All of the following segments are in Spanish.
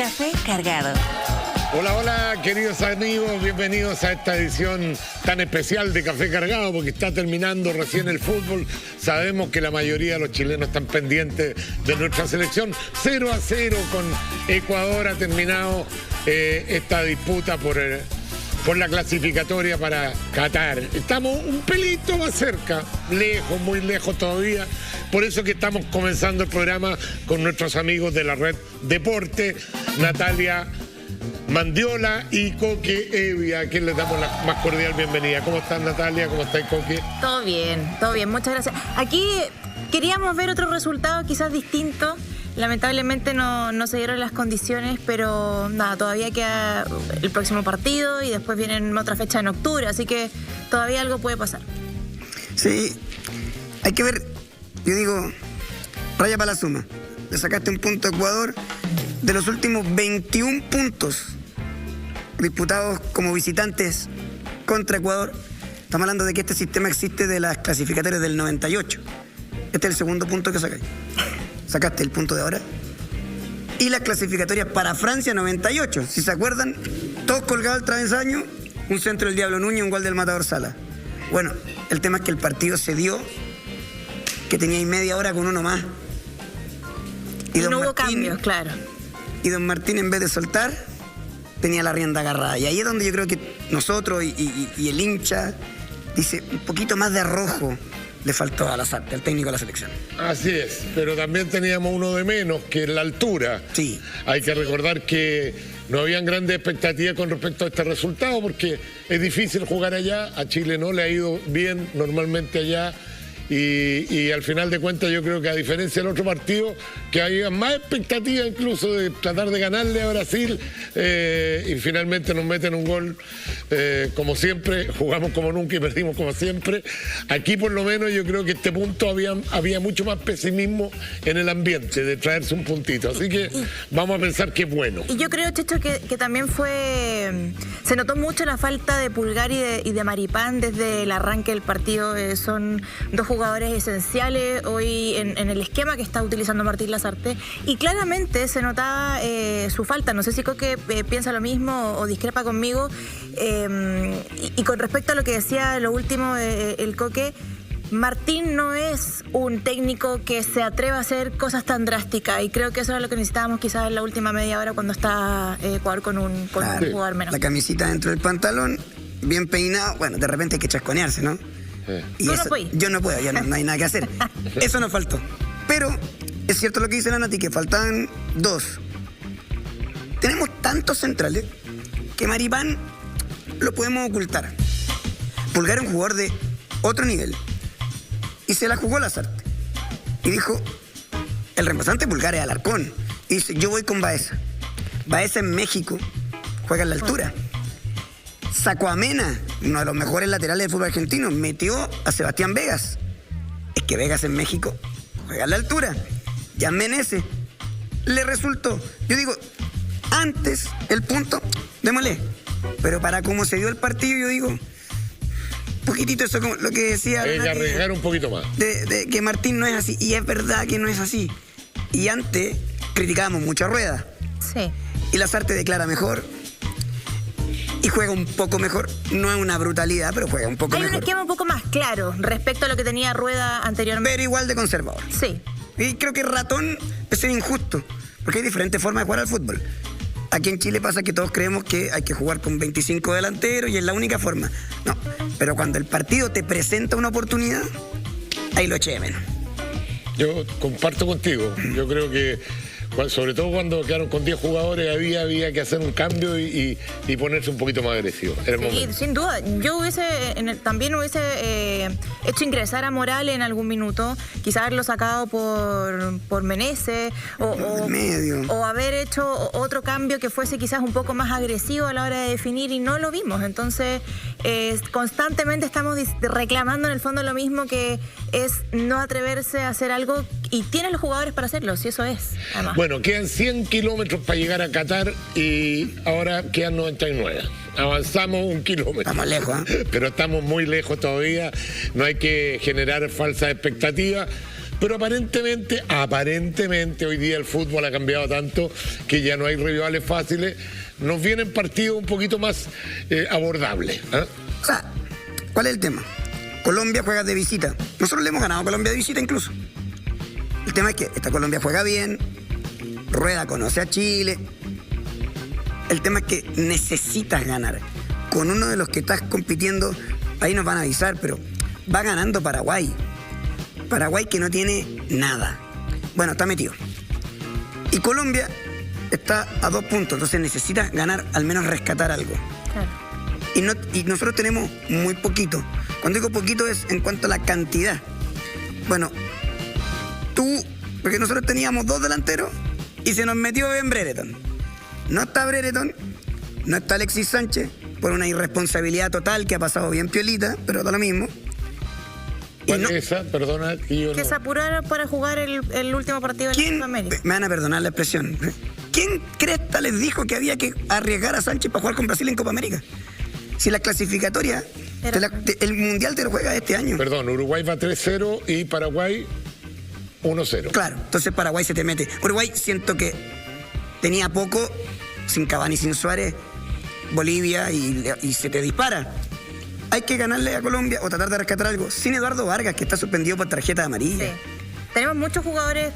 Café Cargado. Hola, hola, queridos amigos, bienvenidos a esta edición tan especial de Café Cargado, porque está terminando recién el fútbol. Sabemos que la mayoría de los chilenos están pendientes de nuestra selección. 0-0 con Ecuador ha terminado esta disputa por la clasificatoria para Qatar. Estamos un pelito más cerca, lejos, muy lejos todavía. Por eso que estamos comenzando el programa con nuestros amigos de la red Deporte, Natalia Mandiola y Coque Evia, a quien les damos la más cordial bienvenida. ¿Cómo estás, Natalia? ¿Cómo estás, Coque? Todo bien, muchas gracias. Aquí queríamos ver otro resultado quizás distinto. Lamentablemente no se dieron las condiciones, pero nada, todavía queda el próximo partido y después viene otra fecha en octubre, así que todavía algo puede pasar. Sí, hay que ver, yo digo, raya para la suma. Le sacaste un punto a Ecuador. De los últimos 21 puntos disputados como visitantes contra Ecuador, estamos hablando de que este sistema existe de las clasificatorias del 98. Este es el segundo punto que sacáis. Sacaste el punto de ahora. Y las clasificatorias para Francia 98. Si se acuerdan, todos colgados al travesaño, un centro del Diablo Núñez, un gol del Matador Sala. Bueno, el tema es que el partido se dio, que teníais media hora con uno más. Y no hubo cambios, claro. Y don Martín, en vez de soltar, tenía la rienda agarrada. Y ahí es donde yo creo que nosotros y el hincha dice, un poquito más de arrojo le faltó a Lasarte, al técnico de la selección. Así es, pero también teníamos uno de menos, que es la altura. Sí. Hay que recordar que no habían grandes expectativas con respecto a este resultado, porque es difícil jugar allá. A Chile no le ha ido bien normalmente allá. Y al final de cuentas yo creo que a diferencia del otro partido, que había más expectativa incluso de tratar de ganarle a Brasil, y finalmente nos meten un gol como siempre, jugamos como nunca y perdimos como siempre. Aquí por lo menos yo creo que este punto había mucho más pesimismo en el ambiente de traerse un puntito, así que vamos a pensar que es bueno. Y yo creo, Checho, que también se notó mucho la falta de Pulgar y de Maripán desde el arranque del partido. Son dos jugadores esenciales hoy en el esquema que está utilizando Martín Lasarte, y claramente se notaba su falta. No sé si Coque piensa lo mismo o discrepa conmigo, y con respecto a lo que decía lo último el Coque, Martín no es un técnico que se atreva a hacer cosas tan drásticas, y creo que eso era lo que necesitábamos quizás en la última media hora cuando está Ecuador con un jugador menos. La camisita dentro del pantalón, bien peinado, bueno, de repente hay que chasconearse, ¿no? Y ¿Tú eso, no puedes? yo no puedo, ya no hay nada que hacer. Eso nos faltó. Pero es cierto lo que dice la Nati, que faltaban dos. Tenemos tantos centrales que Maripán lo podemos ocultar. Pulgar es un jugador de otro nivel. Y se la jugó Lasarte. Y dijo, el reemplazante Pulgar es Alarcón. Y dice, yo voy con Baeza. Baeza en México juega en la altura. Sacó a Mena, uno de los mejores laterales del fútbol argentino, metió a Sebastián Vegas. Es que Vegas en México juega a la altura. Ya Menezes le resultó. Yo digo, antes el punto, démosle. Pero para cómo se dio el partido, yo digo, un poquitito eso como lo que decía. Hay que arriesgar un poquito más. De que Martín no es así, y es verdad que no es así. Y antes criticábamos mucho a Rueda. Sí. Y Lasarte declara mejor. Y juega un poco mejor. No es una brutalidad, pero juega un poco mejor. Hay un esquema un poco más claro respecto a lo que tenía Rueda anteriormente. Pero igual de conservador. Sí. Y creo que Ratón es injusto, porque hay diferentes formas de jugar al fútbol. Aquí en Chile pasa que todos creemos que hay que jugar con 25 delanteros y es la única forma. No, pero cuando el partido te presenta una oportunidad, ahí lo eché de menos. Yo comparto contigo. Yo creo que sobre todo cuando quedaron con 10 jugadores, había que hacer un cambio y ponerse un poquito más agresivo. Sí, sin duda. Yo también hubiese hecho ingresar a Morales en algún minuto, quizás haberlo sacado por Menezes, o haber hecho otro cambio que fuese quizás un poco más agresivo a la hora de definir, y no lo vimos. Entonces, constantemente estamos reclamando en el fondo lo mismo, que es no atreverse a hacer algo, y tienen los jugadores para hacerlo, si eso es, además. Bueno, quedan 100 kilómetros para llegar a Qatar y ahora quedan 99. Avanzamos 1 kilómetro. Estamos lejos, ¿eh? Pero estamos muy lejos todavía. No hay que generar falsas expectativas. pero aparentemente hoy día el fútbol ha cambiado tanto que ya no hay rivales fáciles, nos vienen partidos un poquito más abordables. O sea, ¿cuál es el tema? Colombia juega de visita. Nosotros le hemos ganado a Colombia de visita incluso. El tema es que esta Colombia juega bien, Rueda conoce a Chile. El tema es que necesitas ganar. Con uno de los que estás compitiendo, ahí nos van a avisar, pero va ganando Paraguay. Paraguay que no tiene nada. Bueno, está metido. Y Colombia está a 2 puntos, entonces necesitas ganar, al menos rescatar algo. Claro. Y nosotros tenemos muy poquito. Cuando digo poquito es en cuanto a la cantidad. Bueno, porque nosotros teníamos 2 delanteros y se nos metió Ben Brereton. No está Brereton, no está Alexis Sánchez, por una irresponsabilidad total que ha pasado bien piolita, pero da lo mismo. ¿Cuál es esa? Perdona, que se apuraron para jugar el último partido de la Copa América. Me van a perdonar la expresión. ¿Quién cresta les dijo que había que arriesgar a Sánchez para jugar con Brasil en Copa América? Si la clasificatoria, el Mundial te lo juega este año. Perdón, Uruguay va 3-0 y Paraguay 1-0. Claro, entonces Paraguay se te mete. Uruguay siento que tenía poco, sin Cavani, sin Suárez, Bolivia y se te dispara. Hay que ganarle a Colombia o tratar de rescatar algo. Sin Eduardo Vargas, que está suspendido por tarjeta amarilla. Sí. Tenemos muchos jugadores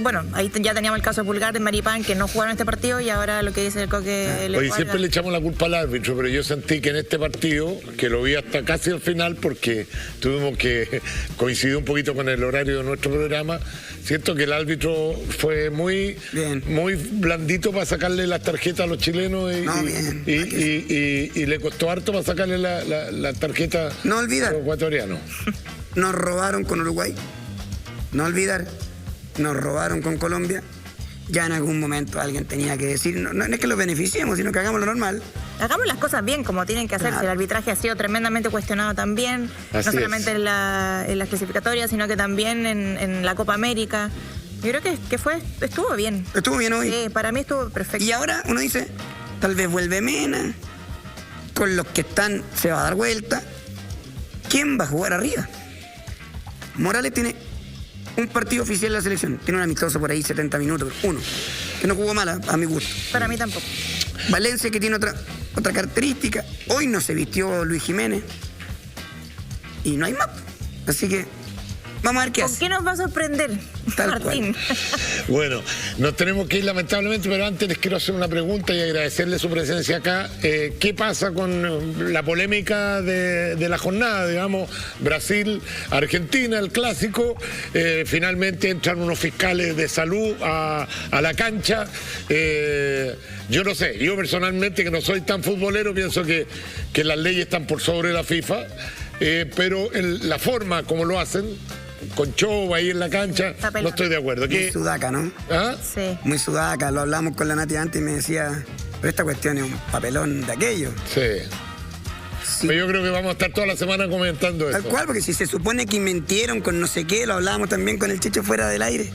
bueno, ahí ya teníamos el caso de Pulgar, de Maripán, que no jugaron este partido, y ahora lo que dice el Coque... Hoy siempre le echamos la culpa al árbitro, pero yo sentí que en este partido, que lo vi hasta casi al final, porque tuvimos que coincidir un poquito con el horario de nuestro programa, siento que el árbitro fue muy blandito para sacarle las tarjetas a los chilenos y le costó harto para sacarle la tarjeta a los ecuatorianos. Nos robaron con Uruguay. No olvidar, nos robaron con Colombia. Ya en algún momento alguien tenía que decir, no es que lo beneficiemos, sino que hagamos lo normal. Hagamos las cosas bien como tienen que hacerse. Claro. El arbitraje ha sido tremendamente cuestionado también, no solamente en las clasificatorias, sino que también en la Copa América. Yo creo que estuvo bien. Estuvo bien hoy. Sí, para mí estuvo perfecto. Y ahora uno dice, tal vez vuelve Mena, con los que están se va a dar vuelta. ¿Quién va a jugar arriba? Morales tiene un partido oficial de la selección. Tiene un amistoso por ahí, 70 minutos. Uno. Que no jugó mal a mi gusto. Para mí tampoco. Valencia, que tiene otra característica. Hoy no se vistió Luis Jiménez. Y no hay más. Así que vamos a ver qué hace. ¿Con qué nos va a sorprender, Martín? Bueno, nos tenemos que ir lamentablemente, pero antes les quiero hacer una pregunta y agradecerle su presencia acá. ¿Qué pasa con la polémica de la jornada? Digamos, Brasil-Argentina, el clásico. Finalmente entran unos fiscales de salud a la cancha. Yo no sé, yo personalmente, que no soy tan futbolero, pienso que las leyes están por sobre la FIFA, pero la forma como lo hacen, con show ahí en la cancha, no estoy de acuerdo. Muy sudaca, ¿no? ¿Ah? Sí. Muy sudaca, lo hablamos con la Nati antes y me decía, pero esta cuestión es un papelón de aquello. Sí. Pero yo creo que vamos a estar toda la semana comentando eso. Tal cual, porque si se supone que mintieron con no sé qué, lo hablábamos también con el Chicho fuera del aire.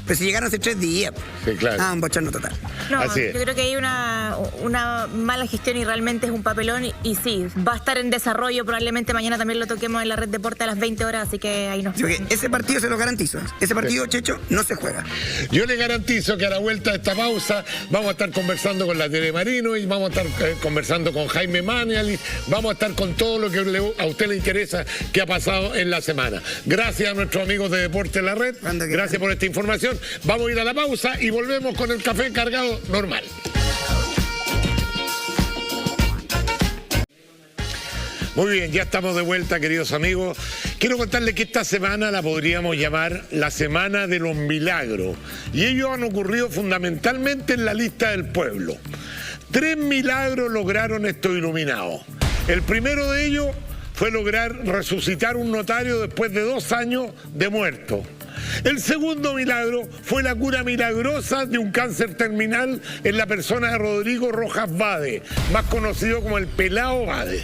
Pero si llegaron hace 3 días. Sí, claro. Un bochorno total. No, así es. Yo creo que hay una mala gestión y realmente es un papelón. Y sí, va a estar en desarrollo. Probablemente mañana también lo toquemos en la Red Deporte a las 20 horas. Así que ahí nos vemos. Ese partido se lo garantizo. Ese partido, Checho, no se juega. Yo le garantizo que a la vuelta de esta pausa vamos a estar conversando con la Tere Marino y vamos a estar conversando con Jaime Maniali. Vamos a estar con todo lo que a usted le interesa que ha pasado en la semana. Gracias a nuestros amigos de Deporte La Red. Gracias por esta información. Vamos a ir a la pausa y volvemos con el café cargado normal. Muy bien, ya estamos de vuelta, queridos amigos. Quiero contarles que esta semana la podríamos llamar la Semana de los Milagros. Y ellos han ocurrido fundamentalmente en la lista del pueblo. 3 milagros lograron estos iluminados. El primero de ellos fue lograr resucitar un notario después de 2 años de muerto. El segundo milagro fue la cura milagrosa de un cáncer terminal en la persona de Rodrigo Rojas Bade, más conocido como el Pelao Bade.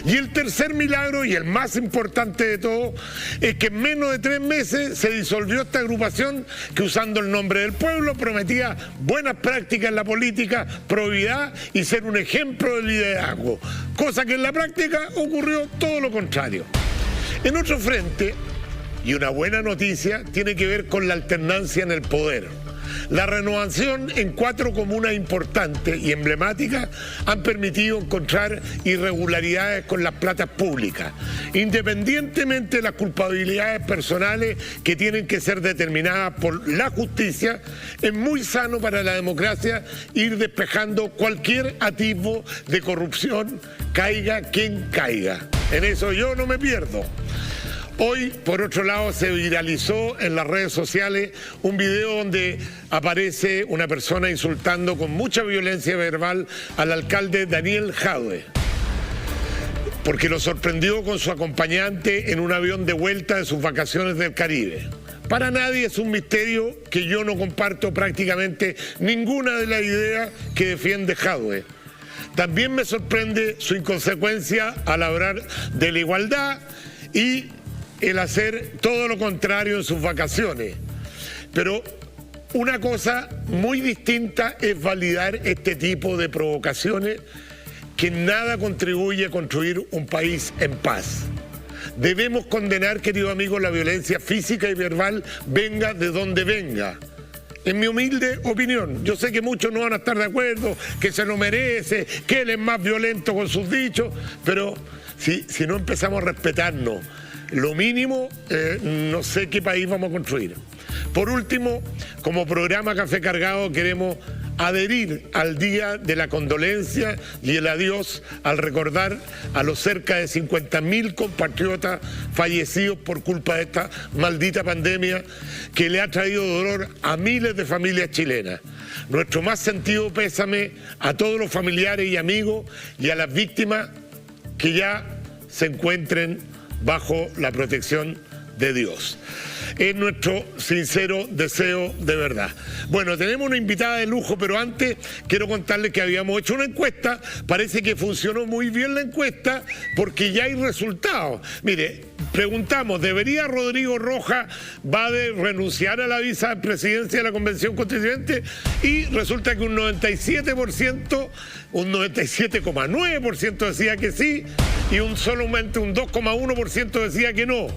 Y el tercer milagro, y el más importante de todo, es que en menos de 3 meses se disolvió esta agrupación que, usando el nombre del pueblo, prometía buenas prácticas en la política, probidad y ser un ejemplo de liderazgo, cosa que en la práctica ocurrió todo lo contrario. En otro frente, Y una buena noticia tiene que ver con la alternancia en el poder. La renovación en 4 comunas importantes y emblemáticas han permitido encontrar irregularidades con las platas públicas, independientemente de las culpabilidades personales que tienen que ser determinadas por la justicia. Es muy sano para la democracia ir despejando cualquier atisbo de corrupción, caiga quien caiga. En eso yo no me pierdo. Hoy, por otro lado, se viralizó en las redes sociales un video donde aparece una persona insultando con mucha violencia verbal al alcalde Daniel Jadue, porque lo sorprendió con su acompañante en un avión de vuelta de sus vacaciones del Caribe. Para nadie es un misterio que yo no comparto prácticamente ninguna de las ideas que defiende Jadue. También me sorprende su inconsecuencia al hablar de la igualdad y el hacer todo lo contrario en sus vacaciones. Pero una cosa muy distinta es validar este tipo de provocaciones que nada contribuye a construir un país en paz. Debemos condenar, querido amigo, la violencia física y verbal, venga de donde venga. En mi humilde opinión, yo sé que muchos no van a estar de acuerdo, que se lo merece, que él es más violento con sus dichos, pero si no empezamos a respetarnos lo mínimo, no sé qué país vamos a construir. Por último, como programa Café Cargado queremos adherir al Día de la Condolencia y el adiós al recordar a los cerca de 50.000 compatriotas fallecidos por culpa de esta maldita pandemia que le ha traído dolor a miles de familias chilenas. Nuestro más sentido pésame a todos los familiares y amigos y a las víctimas que ya se encuentren bajo la protección de Dios. Es nuestro sincero deseo de verdad. Bueno, tenemos una invitada de lujo, pero antes quiero contarles que habíamos hecho una encuesta. Parece que funcionó muy bien la encuesta porque ya hay resultados. Mire, preguntamos, ¿debería Rodrigo Rojas Bade renunciar a la vicepresidencia de la Convención Constituyente? Y resulta que un 97%, un 97,9% decía que sí y solamente un 2,1% decía que no.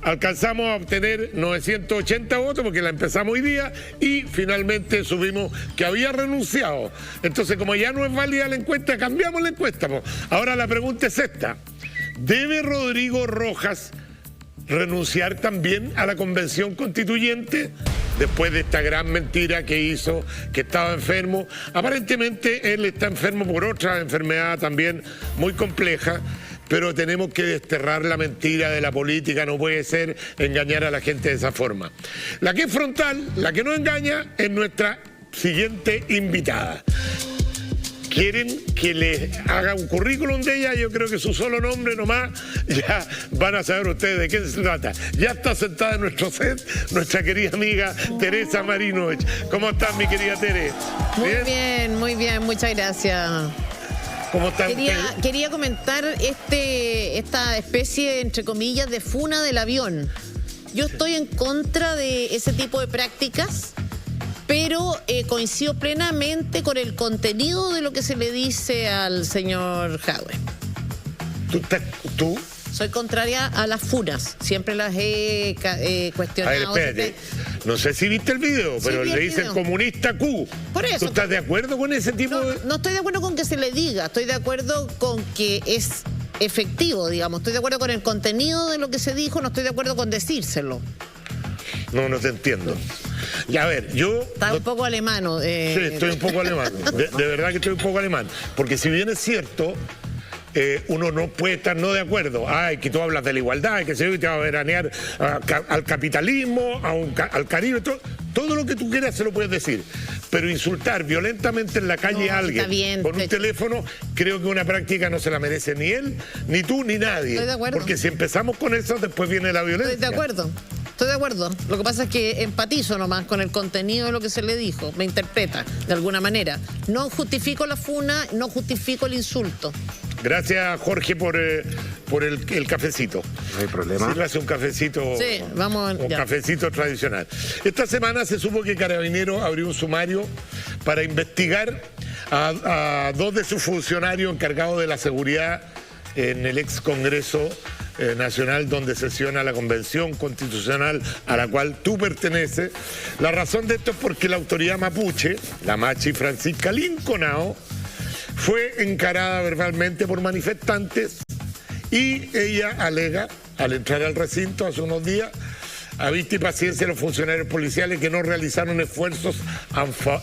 Alcanzamos a obtener 980 votos porque la empezamos hoy día y finalmente subimos que había renunciado. Entonces, como ya no es válida la encuesta, cambiamos la encuesta. Ahora la pregunta es esta: ¿debe Rodrigo Rojas renunciar también a la Convención Constituyente después de esta gran mentira que hizo, que estaba enfermo? Aparentemente él está enfermo por otra enfermedad también muy compleja, pero tenemos que desterrar la mentira de la política. No puede ser engañar a la gente de esa forma. La que es frontal, la que no engaña, es nuestra siguiente invitada. ¿Quieren que les haga un currículum de ella? Yo creo que su solo nombre nomás ya van a saber ustedes de qué se trata. Ya está sentada en nuestro set nuestra querida amiga Teresa Marinovich. ¿Cómo estás, mi querida Tere? Muy bien, muchas gracias. ¿Cómo están? Quería comentar esta especie, entre comillas, de funa del avión. Yo estoy en contra de ese tipo de prácticas, pero coincido plenamente con el contenido de lo que se le dice al señor Jadue. ¿Tú? Soy contraria a las funas, siempre las he cuestionado. A ver, espérate. No sé si viste el video, pero le dicen comunista Q. Por eso. ¿Tú estás de acuerdo con ese tipo de...? No estoy de acuerdo con que se le diga, estoy de acuerdo con que es efectivo, digamos. Estoy de acuerdo con el contenido de lo que se dijo, no estoy de acuerdo con decírselo. No te entiendo. Y a ver, yo... Está un poco alemán. Sí, estoy un poco alemán. De verdad que estoy un poco alemán. Porque si bien es cierto... uno no puede estar no de acuerdo. Ay, que tú hablas de la igualdad, que se te va a veranear al capitalismo, al Caribe, todo lo que tú quieras se lo puedes decir. Pero insultar violentamente en la calle a alguien con un teléfono, creo que una práctica no se la merece ni él, ni tú, ni nadie. Estoy de acuerdo. Porque si empezamos con eso, después viene la violencia. Estoy de acuerdo. Lo que pasa es que empatizo nomás con el contenido de lo que se le dijo. Me interpreta de alguna manera. No justifico la funa, no justifico el insulto. Gracias, Jorge, por el cafecito. No hay problema. Sírvase un cafecito. Sí, vamos. Un cafecito tradicional. Esta semana se supo que Carabineros abrió un sumario para investigar a dos de sus funcionarios encargados de la seguridad en el ex Congreso Nacional, donde sesiona la Convención Constitucional a la cual tú perteneces. La razón de esto es porque la autoridad mapuche, la machi Francisca Linconao, fue encarada verbalmente por manifestantes y ella alega, al entrar al recinto hace unos días, a vista y paciencia de los funcionarios policiales que no realizaron esfuerzos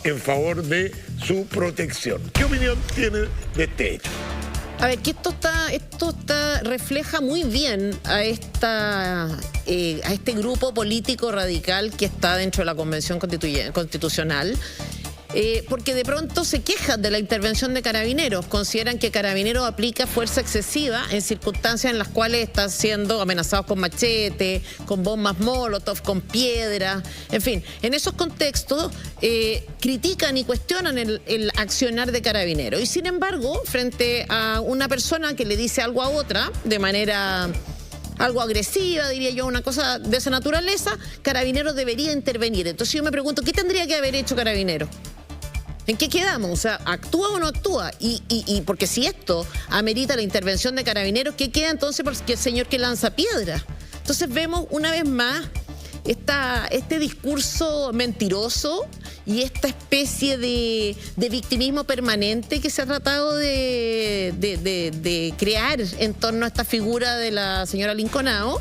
en favor de su protección. ¿Qué opinión tiene de este hecho? A ver, que esto refleja muy bien a este grupo político radical que está dentro de la Convención Constitucional, porque de pronto se quejan de la intervención de Carabineros, consideran que Carabineros aplica fuerza excesiva en circunstancias en las cuales están siendo amenazados con machete, con bombas molotov, con piedras, en fin, en esos contextos critican y cuestionan el accionar de Carabineros. Y sin embargo, frente a una persona que le dice algo a otra de manera algo agresiva, diría yo, una cosa de esa naturaleza, Carabineros debería intervenir. Entonces yo me pregunto, ¿qué tendría que haber hecho Carabineros? ¿En qué quedamos? O sea, ¿actúa o no actúa? Y porque si esto amerita la intervención de Carabineros, ¿qué queda entonces por el señor que lanza piedra? Entonces vemos una vez más este discurso mentiroso y esta especie de victimismo permanente que se ha tratado de crear en torno a esta figura de la señora Linconao,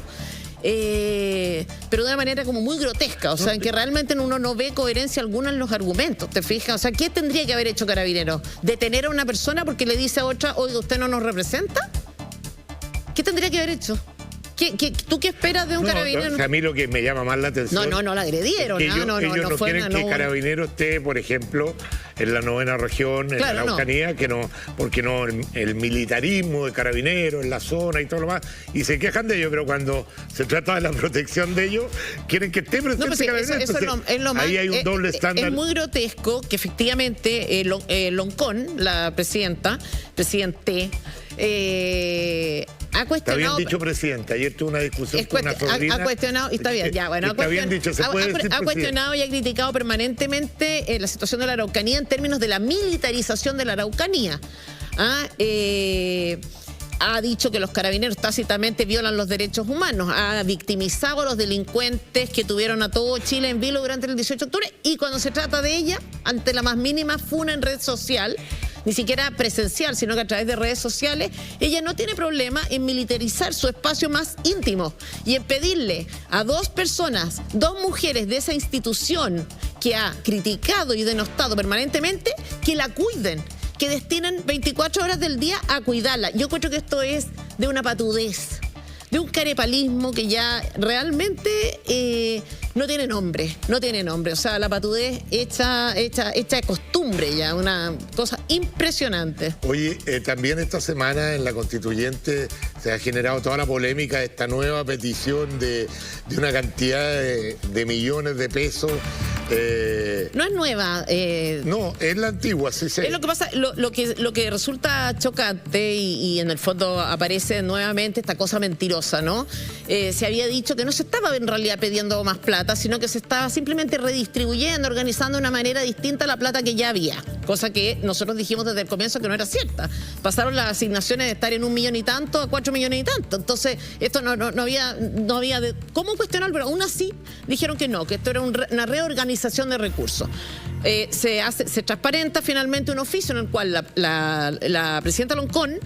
pero de una manera como muy grotesca, o sea, en que realmente uno no ve coherencia alguna en los argumentos, ¿te fijas? O sea, ¿qué tendría que haber hecho Carabineros? ¿Detener a una persona porque le dice a otra, oiga, usted no nos representa? ¿Qué tendría que haber hecho? ¿Tú qué esperas de un carabinero? A mí lo que me llama más la atención... No la agredieron. Ellos no quieren que Carabineros esté, por ejemplo, en la 9ª región, en la Araucanía, porque el militarismo de Carabineros en la zona y todo lo más, y se quejan de ello, pero cuando se trata de la protección de ellos, quieren que esté presente Carabineros. Eso es lo más, ahí hay un doble estándar. Es muy grotesco que efectivamente Loncón, la presidente, ha cuestionado... Está bien dicho, presidente. Ayer tuve una discusión con una sobrina. Ha cuestionado, y está bien, ya, bueno. Está bien dicho, se puede decir, ha cuestionado y ha criticado permanentemente la situación de la Araucanía en términos de la militarización de la Araucanía. Ha dicho que los carabineros tácitamente violan los derechos humanos, ha victimizado a los delincuentes que tuvieron a todo Chile en vilo durante el 18 de octubre y cuando se trata de ella, ante la más mínima funa en red social, ni siquiera presencial, sino que a través de redes sociales, ella no tiene problema en militarizar su espacio más íntimo y en pedirle a dos mujeres de esa institución que ha criticado y denostado permanentemente, que la cuiden, que destinen 24 horas del día a cuidarla. Yo creo que esto es de una patudez, de un carepalismo que ya realmente no tiene nombre. O sea, la patudez hecha de costumbre ya, una cosa impresionante. Oye, también esta semana en la Constituyente se ha generado toda la polémica de esta nueva petición de una cantidad de millones de pesos. No es nueva. No, es la antigua, sí. Es lo que pasa, lo que resulta chocante y en el fondo aparece nuevamente esta cosa mentirosa, ¿no? Se había dicho que no se estaba en realidad pidiendo más plata, sino que se estaba simplemente redistribuyendo, organizando de una manera distinta la plata que ya había, cosa que nosotros dijimos desde el comienzo que no era cierta. Pasaron las asignaciones de estar en 1 millón y tanto a 4 millones y tanto. Entonces, esto no había cómo cuestionar, pero aún así dijeron que no, que esto era una reorganización de recursos. Se transparenta finalmente un oficio en el cual la presidenta Loncón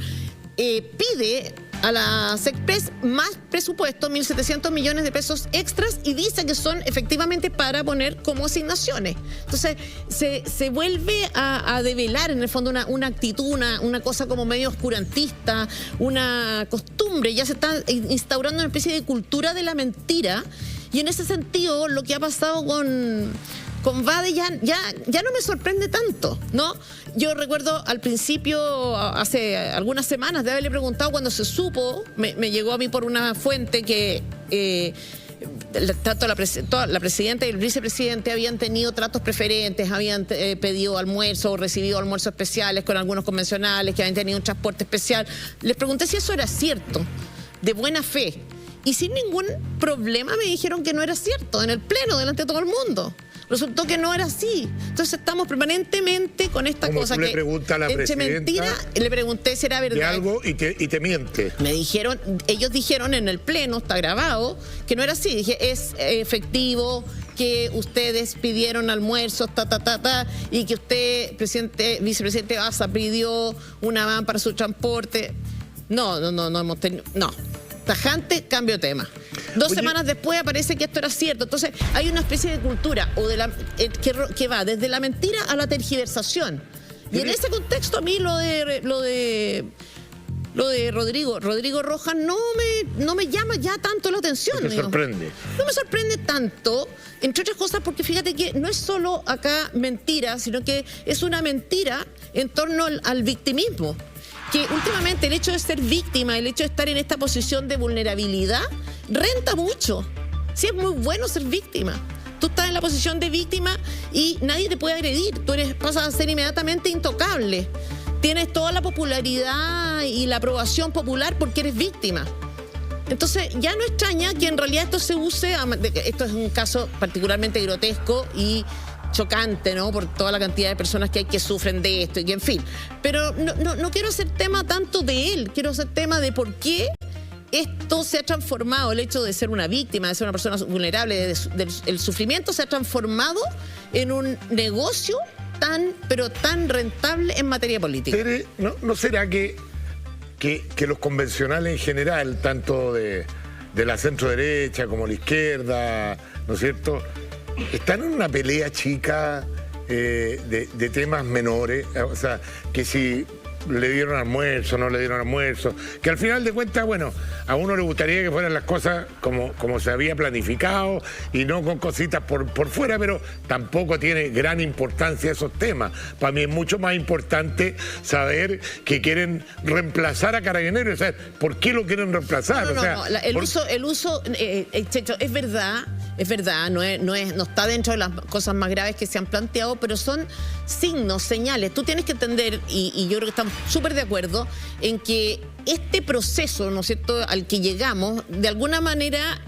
pide a la SECPRES más presupuesto, 1.700 millones de pesos extras, y dice que son efectivamente para poner como asignaciones. Entonces se vuelve a develar en el fondo una actitud, una cosa como medio oscurantista, una costumbre. Ya se está instaurando una especie de cultura de la mentira, y en ese sentido lo que ha pasado con Vade ya no me sorprende tanto, ¿no? Yo recuerdo al principio, hace algunas semanas, de haberle preguntado cuando se supo, me llegó a mí por una fuente que tanto la presidenta y el vicepresidente habían tenido tratos preferentes, habían pedido almuerzo o recibido almuerzos especiales con algunos convencionales, que habían tenido un transporte especial. Les pregunté si eso era cierto, de buena fe. Y sin ningún problema me dijeron que no era cierto, en el pleno, delante de todo el mundo. Resultó que no era así. Entonces estamos permanentemente con esta Como cosa tú que le preguntas a la entre presidenta mentira, le pregunté si era verdad. de algo y te miente. Me dijeron, ellos dijeron en el pleno, está grabado, que no era así. Dije, es efectivo que ustedes pidieron almuerzos, y que usted, vicepresidente Baza, pidió una van para su transporte. No hemos tenido, no. Tajante, cambio de tema. Dos semanas después aparece que esto era cierto. Entonces hay una especie de cultura que va desde la mentira a la tergiversación. Y en ese contexto a mí lo de Rodrigo Rojas no me llama ya tanto la atención. ¿Te sorprende? No me sorprende tanto, entre otras cosas porque fíjate que no es solo acá mentira, sino que es una mentira en torno al victimismo. Que últimamente el hecho de ser víctima, el hecho de estar en esta posición de vulnerabilidad, renta mucho. Sí, es muy bueno ser víctima. Tú estás en la posición de víctima y nadie te puede agredir. Tú pasas a ser inmediatamente intocable. Tienes toda la popularidad y la aprobación popular porque eres víctima. Entonces ya no extraña que en realidad esto se use, esto es un caso particularmente grotesco y chocante, ¿no? Por toda la cantidad de personas que hay que sufren de esto y que en fin. Pero no quiero hacer tema tanto de él, quiero hacer tema de por qué esto se ha transformado, el hecho de ser una víctima, de ser una persona vulnerable, el sufrimiento se ha transformado en un negocio pero tan rentable en materia política. ¿No será que los convencionales en general, tanto de la centro derecha como la izquierda, ¿no es cierto?, están en una pelea chica de temas menores? O sea, que si le dieron almuerzo, no le dieron almuerzo, que al final de cuentas, bueno, a uno le gustaría que fueran las cosas como se había planificado y no con cositas por fuera, pero tampoco tiene gran importancia esos temas. Para mí es mucho más importante saber que quieren reemplazar a Carabineros, o sea, ¿por qué lo quieren reemplazar? El uso, Checho, es verdad, no está dentro de las cosas más graves que se han planteado, pero son signos, señales. Tú tienes que entender, y yo creo que estamos súper de acuerdo, en que este proceso, ¿no es cierto?, al que llegamos, de alguna manera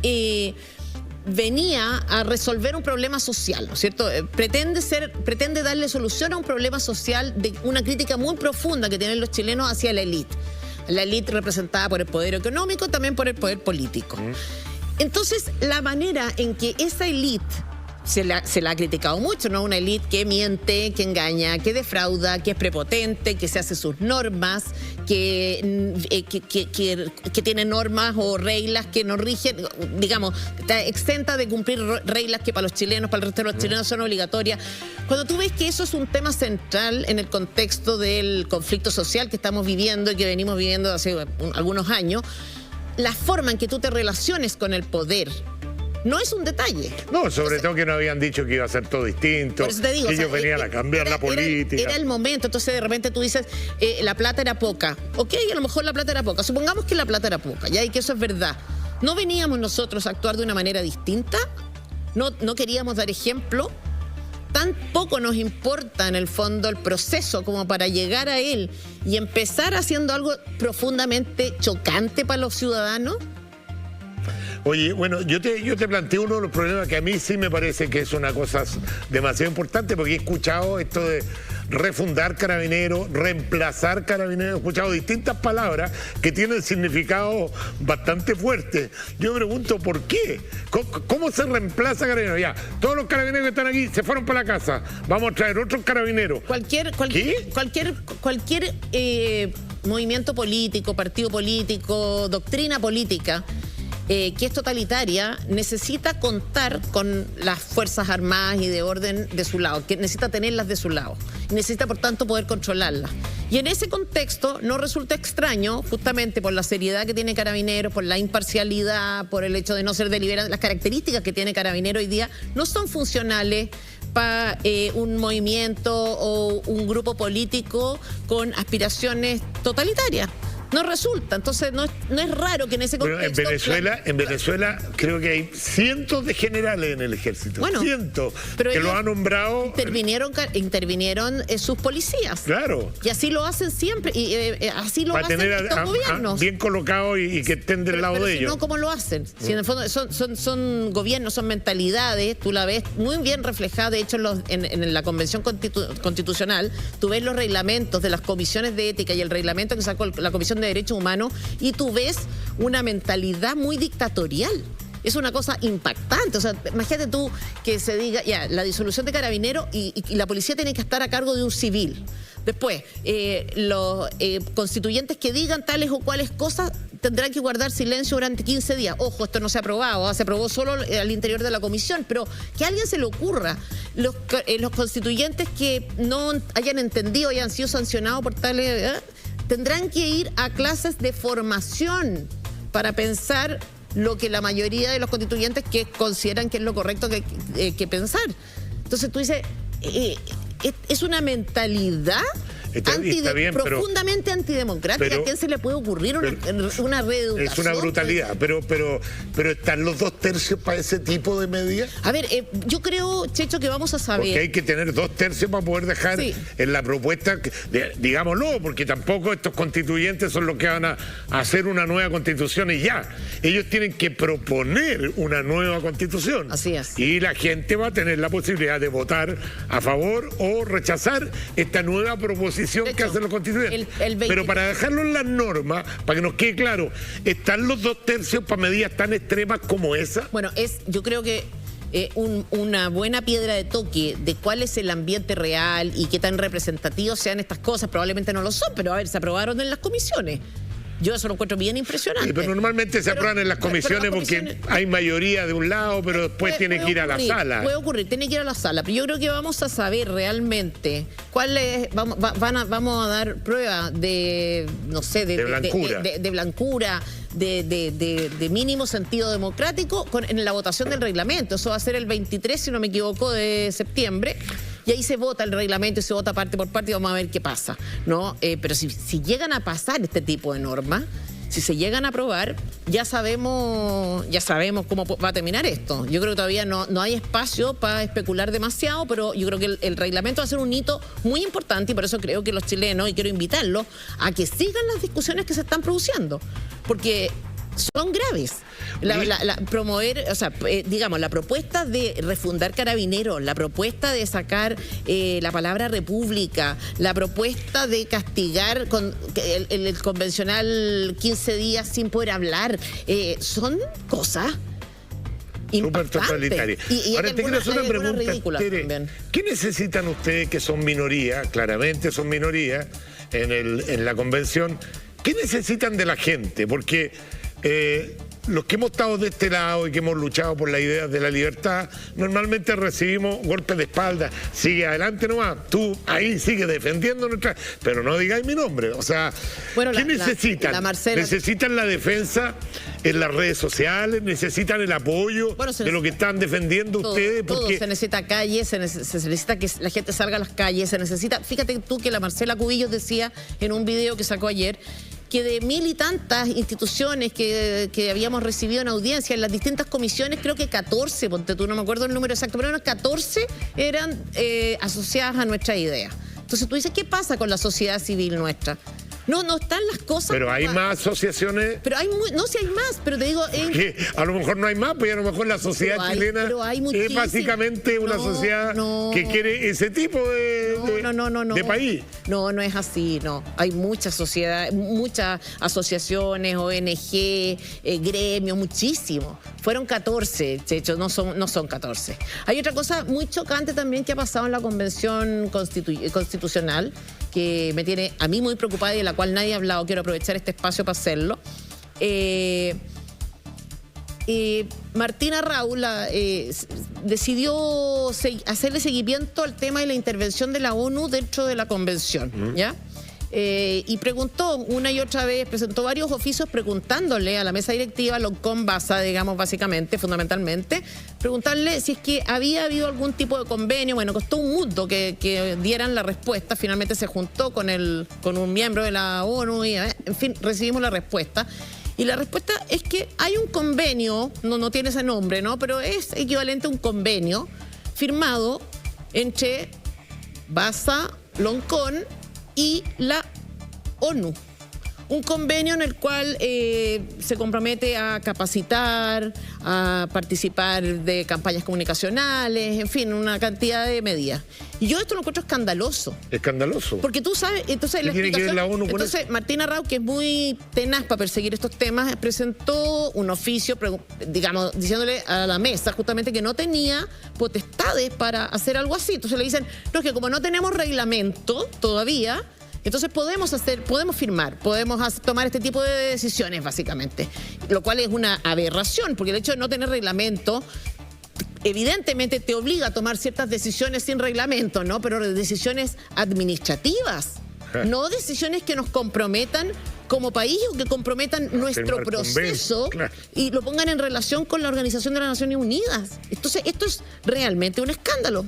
venía a resolver un problema social, ¿no es cierto? Pretende darle solución a un problema social de una crítica muy profunda que tienen los chilenos hacia la élite. La élite representada por el poder económico, también por el poder político. Entonces, la manera en que esa élite se la ha criticado mucho, ¿no? Una élite que miente, que engaña, que defrauda, que es prepotente, que se hace sus normas, que tiene normas o reglas que no rigen, digamos, está exenta de cumplir reglas que para los chilenos, para el resto de los chilenos son obligatorias. Cuando tú ves que eso es un tema central en el contexto del conflicto social que estamos viviendo y que venimos viviendo hace algunos años, la forma en que tú te relaciones con el poder no es un detalle. No, sobre todo que no habían dicho que iba a ser todo distinto, que ellos venían a cambiar la política. Era el momento, entonces de repente tú dices, la plata era poca. Ok, a lo mejor la plata era poca. Supongamos que la plata era poca, ya, y que eso es verdad. ¿No veníamos nosotros a actuar de una manera distinta? ¿No queríamos dar ejemplo? Tan poco nos importa en el fondo el proceso como para llegar a él y empezar haciendo algo profundamente chocante para los ciudadanos. Oye, bueno, yo te planteo uno de los problemas que a mí sí me parece que es una cosa demasiado importante, porque he escuchado esto de refundar Carabineros, reemplazar Carabineros, he escuchado distintas palabras que tienen significado bastante fuerte. Yo me pregunto, ¿por qué? ¿Cómo se reemplaza Carabineros? Ya, todos los carabineros que están aquí se fueron para la casa, vamos a traer otros carabineros. Cualquier movimiento político, partido político, doctrina política que es totalitaria, necesita contar con las Fuerzas Armadas y de orden de su lado, que necesita tenerlas de su lado, y necesita por tanto poder controlarlas. Y en ese contexto no resulta extraño, justamente por la seriedad que tiene Carabineros, por la imparcialidad, por el hecho de no ser deliberante, las características que tiene Carabineros hoy día no son funcionales para un movimiento o un grupo político con aspiraciones totalitarias. no resulta. Entonces no es raro que en ese Pero contexto... en Venezuela creo que hay cientos de generales en el ejército. Bueno, cientos pero que ellos lo han nombrado. Intervinieron sus policías. Claro. Y así lo hacen siempre. Y así lo hacen estos gobiernos. Bien colocados y que estén del lado de ellos. No, ¿cómo lo hacen? Si en el fondo son gobiernos, son mentalidades, tú la ves muy bien reflejada, de hecho en la Convención Constitucional, tú ves los reglamentos de las comisiones de ética y el reglamento que sacó la Comisión de Derechos Humanos y tú ves una mentalidad muy dictatorial. Es una cosa impactante. O sea, imagínate tú que se diga, ya, la disolución de Carabineros y la policía tiene que estar a cargo de un civil. Después, los constituyentes que digan tales o cuales cosas tendrán que guardar silencio durante 15 días. Ojo, esto no se ha aprobado, se aprobó solo al interior de la comisión, pero que a alguien se le ocurra, los constituyentes que no hayan entendido, hayan sido sancionados por tales, tendrán que ir a clases de formación para pensar lo que la mayoría de los constituyentes que consideran que es lo correcto que pensar. Entonces tú dices, es una mentalidad profundamente antidemocrática. ¿A quién se le puede ocurrir una reeducación? Es una brutalidad, pero ¿están los 2/3 para ese tipo de medidas? A ver, yo creo, Checho, que vamos a saber... Porque hay que tener 2/3 para poder dejar en la propuesta, digámoslo, porque tampoco estos constituyentes son los que van a hacer una nueva constitución y ya. Ellos tienen que proponer una nueva constitución. Así es. Y la gente va a tener la posibilidad de votar a favor o rechazar esta nueva proposición que hacen los constituyentes. Pero para dejarlo en las normas, para que nos quede claro, ¿están los 2/3 para medidas tan extremas como esa? Bueno, yo creo que una buena piedra de toque de cuál es el ambiente real y qué tan representativos sean estas cosas, probablemente no lo son, pero a ver, se aprobaron en las comisiones. Yo eso lo encuentro bien impresionante. Sí, pero normalmente se aprueban en las comisiones porque hay mayoría de un lado, pero después tiene que ir a la sala. Puede ocurrir, tiene que ir a la sala. Pero yo creo que vamos a saber realmente cuál es. Vamos a dar prueba de, no sé, de blancura, de mínimo sentido democrático en la votación del reglamento. Eso va a ser el 23, si no me equivoco, de septiembre. Y ahí se vota el reglamento y se vota parte por parte y vamos a ver qué pasa, ¿no? Pero si llegan a pasar este tipo de normas, si se llegan a aprobar, ya sabemos cómo va a terminar esto. Yo creo que todavía no hay espacio para especular demasiado, pero yo creo que el reglamento va a ser un hito muy importante y por eso creo que los chilenos, y quiero invitarlos a que sigan las discusiones que se están produciendo, porque son graves. Promover, o sea, digamos, la propuesta de refundar Carabineros, la propuesta de sacar la palabra república, la propuesta de castigar con el convencional 15 días sin poder hablar, son cosas súper totalitarias. Ahora te quiero hacer una pregunta, Tere, ¿qué necesitan ustedes que son minoría, claramente son minoría en la convención? ¿Qué necesitan de la gente? Porque los que hemos estado de este lado y que hemos luchado por la idea de la libertad, normalmente recibimos golpes de espalda. Sigue adelante nomás, tú ahí sigue defendiendo nuestra... Pero no digáis mi nombre, o sea, ¿qué necesitan? ¿Necesitan la defensa en las redes sociales? ¿Necesitan el apoyo de lo que están defendiendo ustedes? Porque se necesita calles, se necesita que la gente salga a las calles, se necesita... Fíjate tú que la Marcela Cubillos decía en un video que sacó ayer que de 1000 y tantas instituciones que habíamos recibido en audiencia en las distintas comisiones, creo que 14, ponte tú, no me acuerdo el número exacto, pero unas 14 eran asociadas a nuestra idea. Entonces tú dices, ¿qué pasa con la sociedad civil nuestra? No están las cosas. Pero hay más asociaciones. Pero no, si hay más, pero te digo. A lo mejor no hay más, pues a lo mejor la sociedad chilena es básicamente una sociedad que quiere ese tipo de país. No es así, no. Hay muchas sociedades, muchas asociaciones, ONG, gremios, muchísimo. Fueron 14, Checho, no son 14. Hay otra cosa muy chocante también que ha pasado en la Convención Constitucional, que me tiene a mí muy preocupada y de la cual nadie ha hablado. Quiero aprovechar este espacio para hacerlo. Martina Raúl decidió hacerle seguimiento al tema de la intervención de la ONU dentro de la convención, ¿ya? y preguntó una y otra vez, presentó varios oficios preguntándole a la mesa directiva, Loncón Basa, digamos, básicamente, fundamentalmente, preguntarle si es que había habido algún tipo de convenio. Bueno, costó un mundo que dieran la respuesta. Finalmente se juntó con un miembro de la ONU y, en fin, recibimos la respuesta. Y la respuesta es que hay un convenio, no tiene ese nombre, ¿no? Pero es equivalente a un convenio firmado entre Basa, Loncón y la ONU. Un convenio en el cual se compromete a capacitar, a participar de campañas comunicacionales, en fin, una cantidad de medidas. Y yo esto lo encuentro escandaloso. Escandaloso. Porque tú sabes, entonces ¿Qué tiene que ver la ONU con eso? Martina Raub, que es muy tenaz para perseguir estos temas, presentó un oficio, digamos, diciéndole a la mesa justamente que no tenía potestades para hacer algo así. Entonces le dicen, no, es que como no tenemos reglamento todavía, entonces podemos firmar, tomar este tipo de decisiones, básicamente. Lo cual es una aberración, porque el hecho de no tener reglamento evidentemente te obliga a tomar ciertas decisiones sin reglamento, ¿no? Pero decisiones administrativas, no decisiones que nos comprometan como país o que comprometan nuestro proceso y lo pongan en relación con la Organización de las Naciones Unidas. Entonces, esto es realmente un escándalo.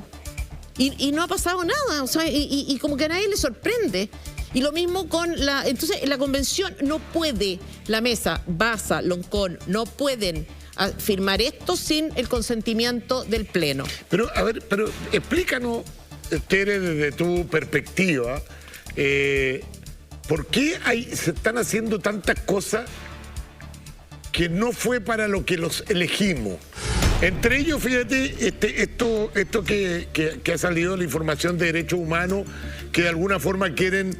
Y no ha pasado nada, o sea, y como que a nadie le sorprende. Y lo mismo con entonces, la convención no puede, la mesa, Basa, Loncón, no pueden firmar esto sin el consentimiento del Pleno. Pero, a ver, explícanos, Tere, desde tu perspectiva, ¿por qué se están haciendo tantas cosas que no fue para lo que los elegimos? Entre ellos, fíjate, esto que ha salido la información de derechos humanos, que de alguna forma quieren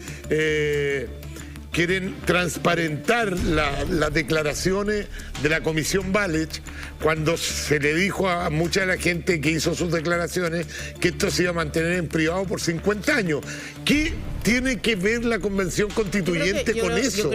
transparentar las declaraciones de la Comisión Balich, cuando se le dijo a mucha de la gente que hizo sus declaraciones que esto se iba a mantener en privado por 50 años. ¿Qué tiene que ver la Convención Constituyente con eso?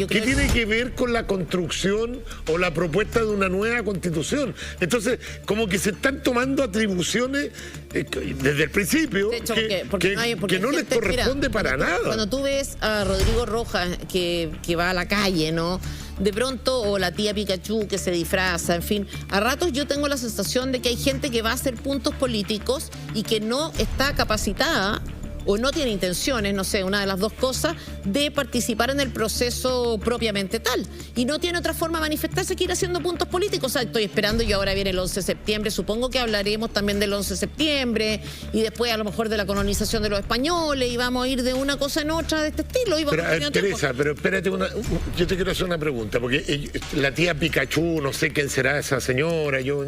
¿Qué tiene que ver con la construcción o la propuesta de una nueva Constitución? Entonces, como que se están tomando atribuciones desde el principio que no les corresponde para nada. Cuando tú ves a Rodrigo Rojas que va a la calle, ¿no? De pronto, o la tía Pikachu que se disfraza, en fin, a ratos yo tengo la sensación de que hay gente que va a hacer puntos políticos y que no está capacitada o no tiene intenciones, no sé, una de las dos cosas, de participar en el proceso propiamente tal. Y no tiene otra forma de manifestarse que ir haciendo puntos políticos. O sea, estoy esperando, y ahora viene el 11 de septiembre, supongo que hablaremos también del 11 de septiembre, y después a lo mejor de la colonización de los españoles, y vamos a ir de una cosa en otra de este estilo. Y vamos Teresa, pero espérate, yo te quiero hacer una pregunta, porque la tía Pikachu, no sé quién será esa señora, yo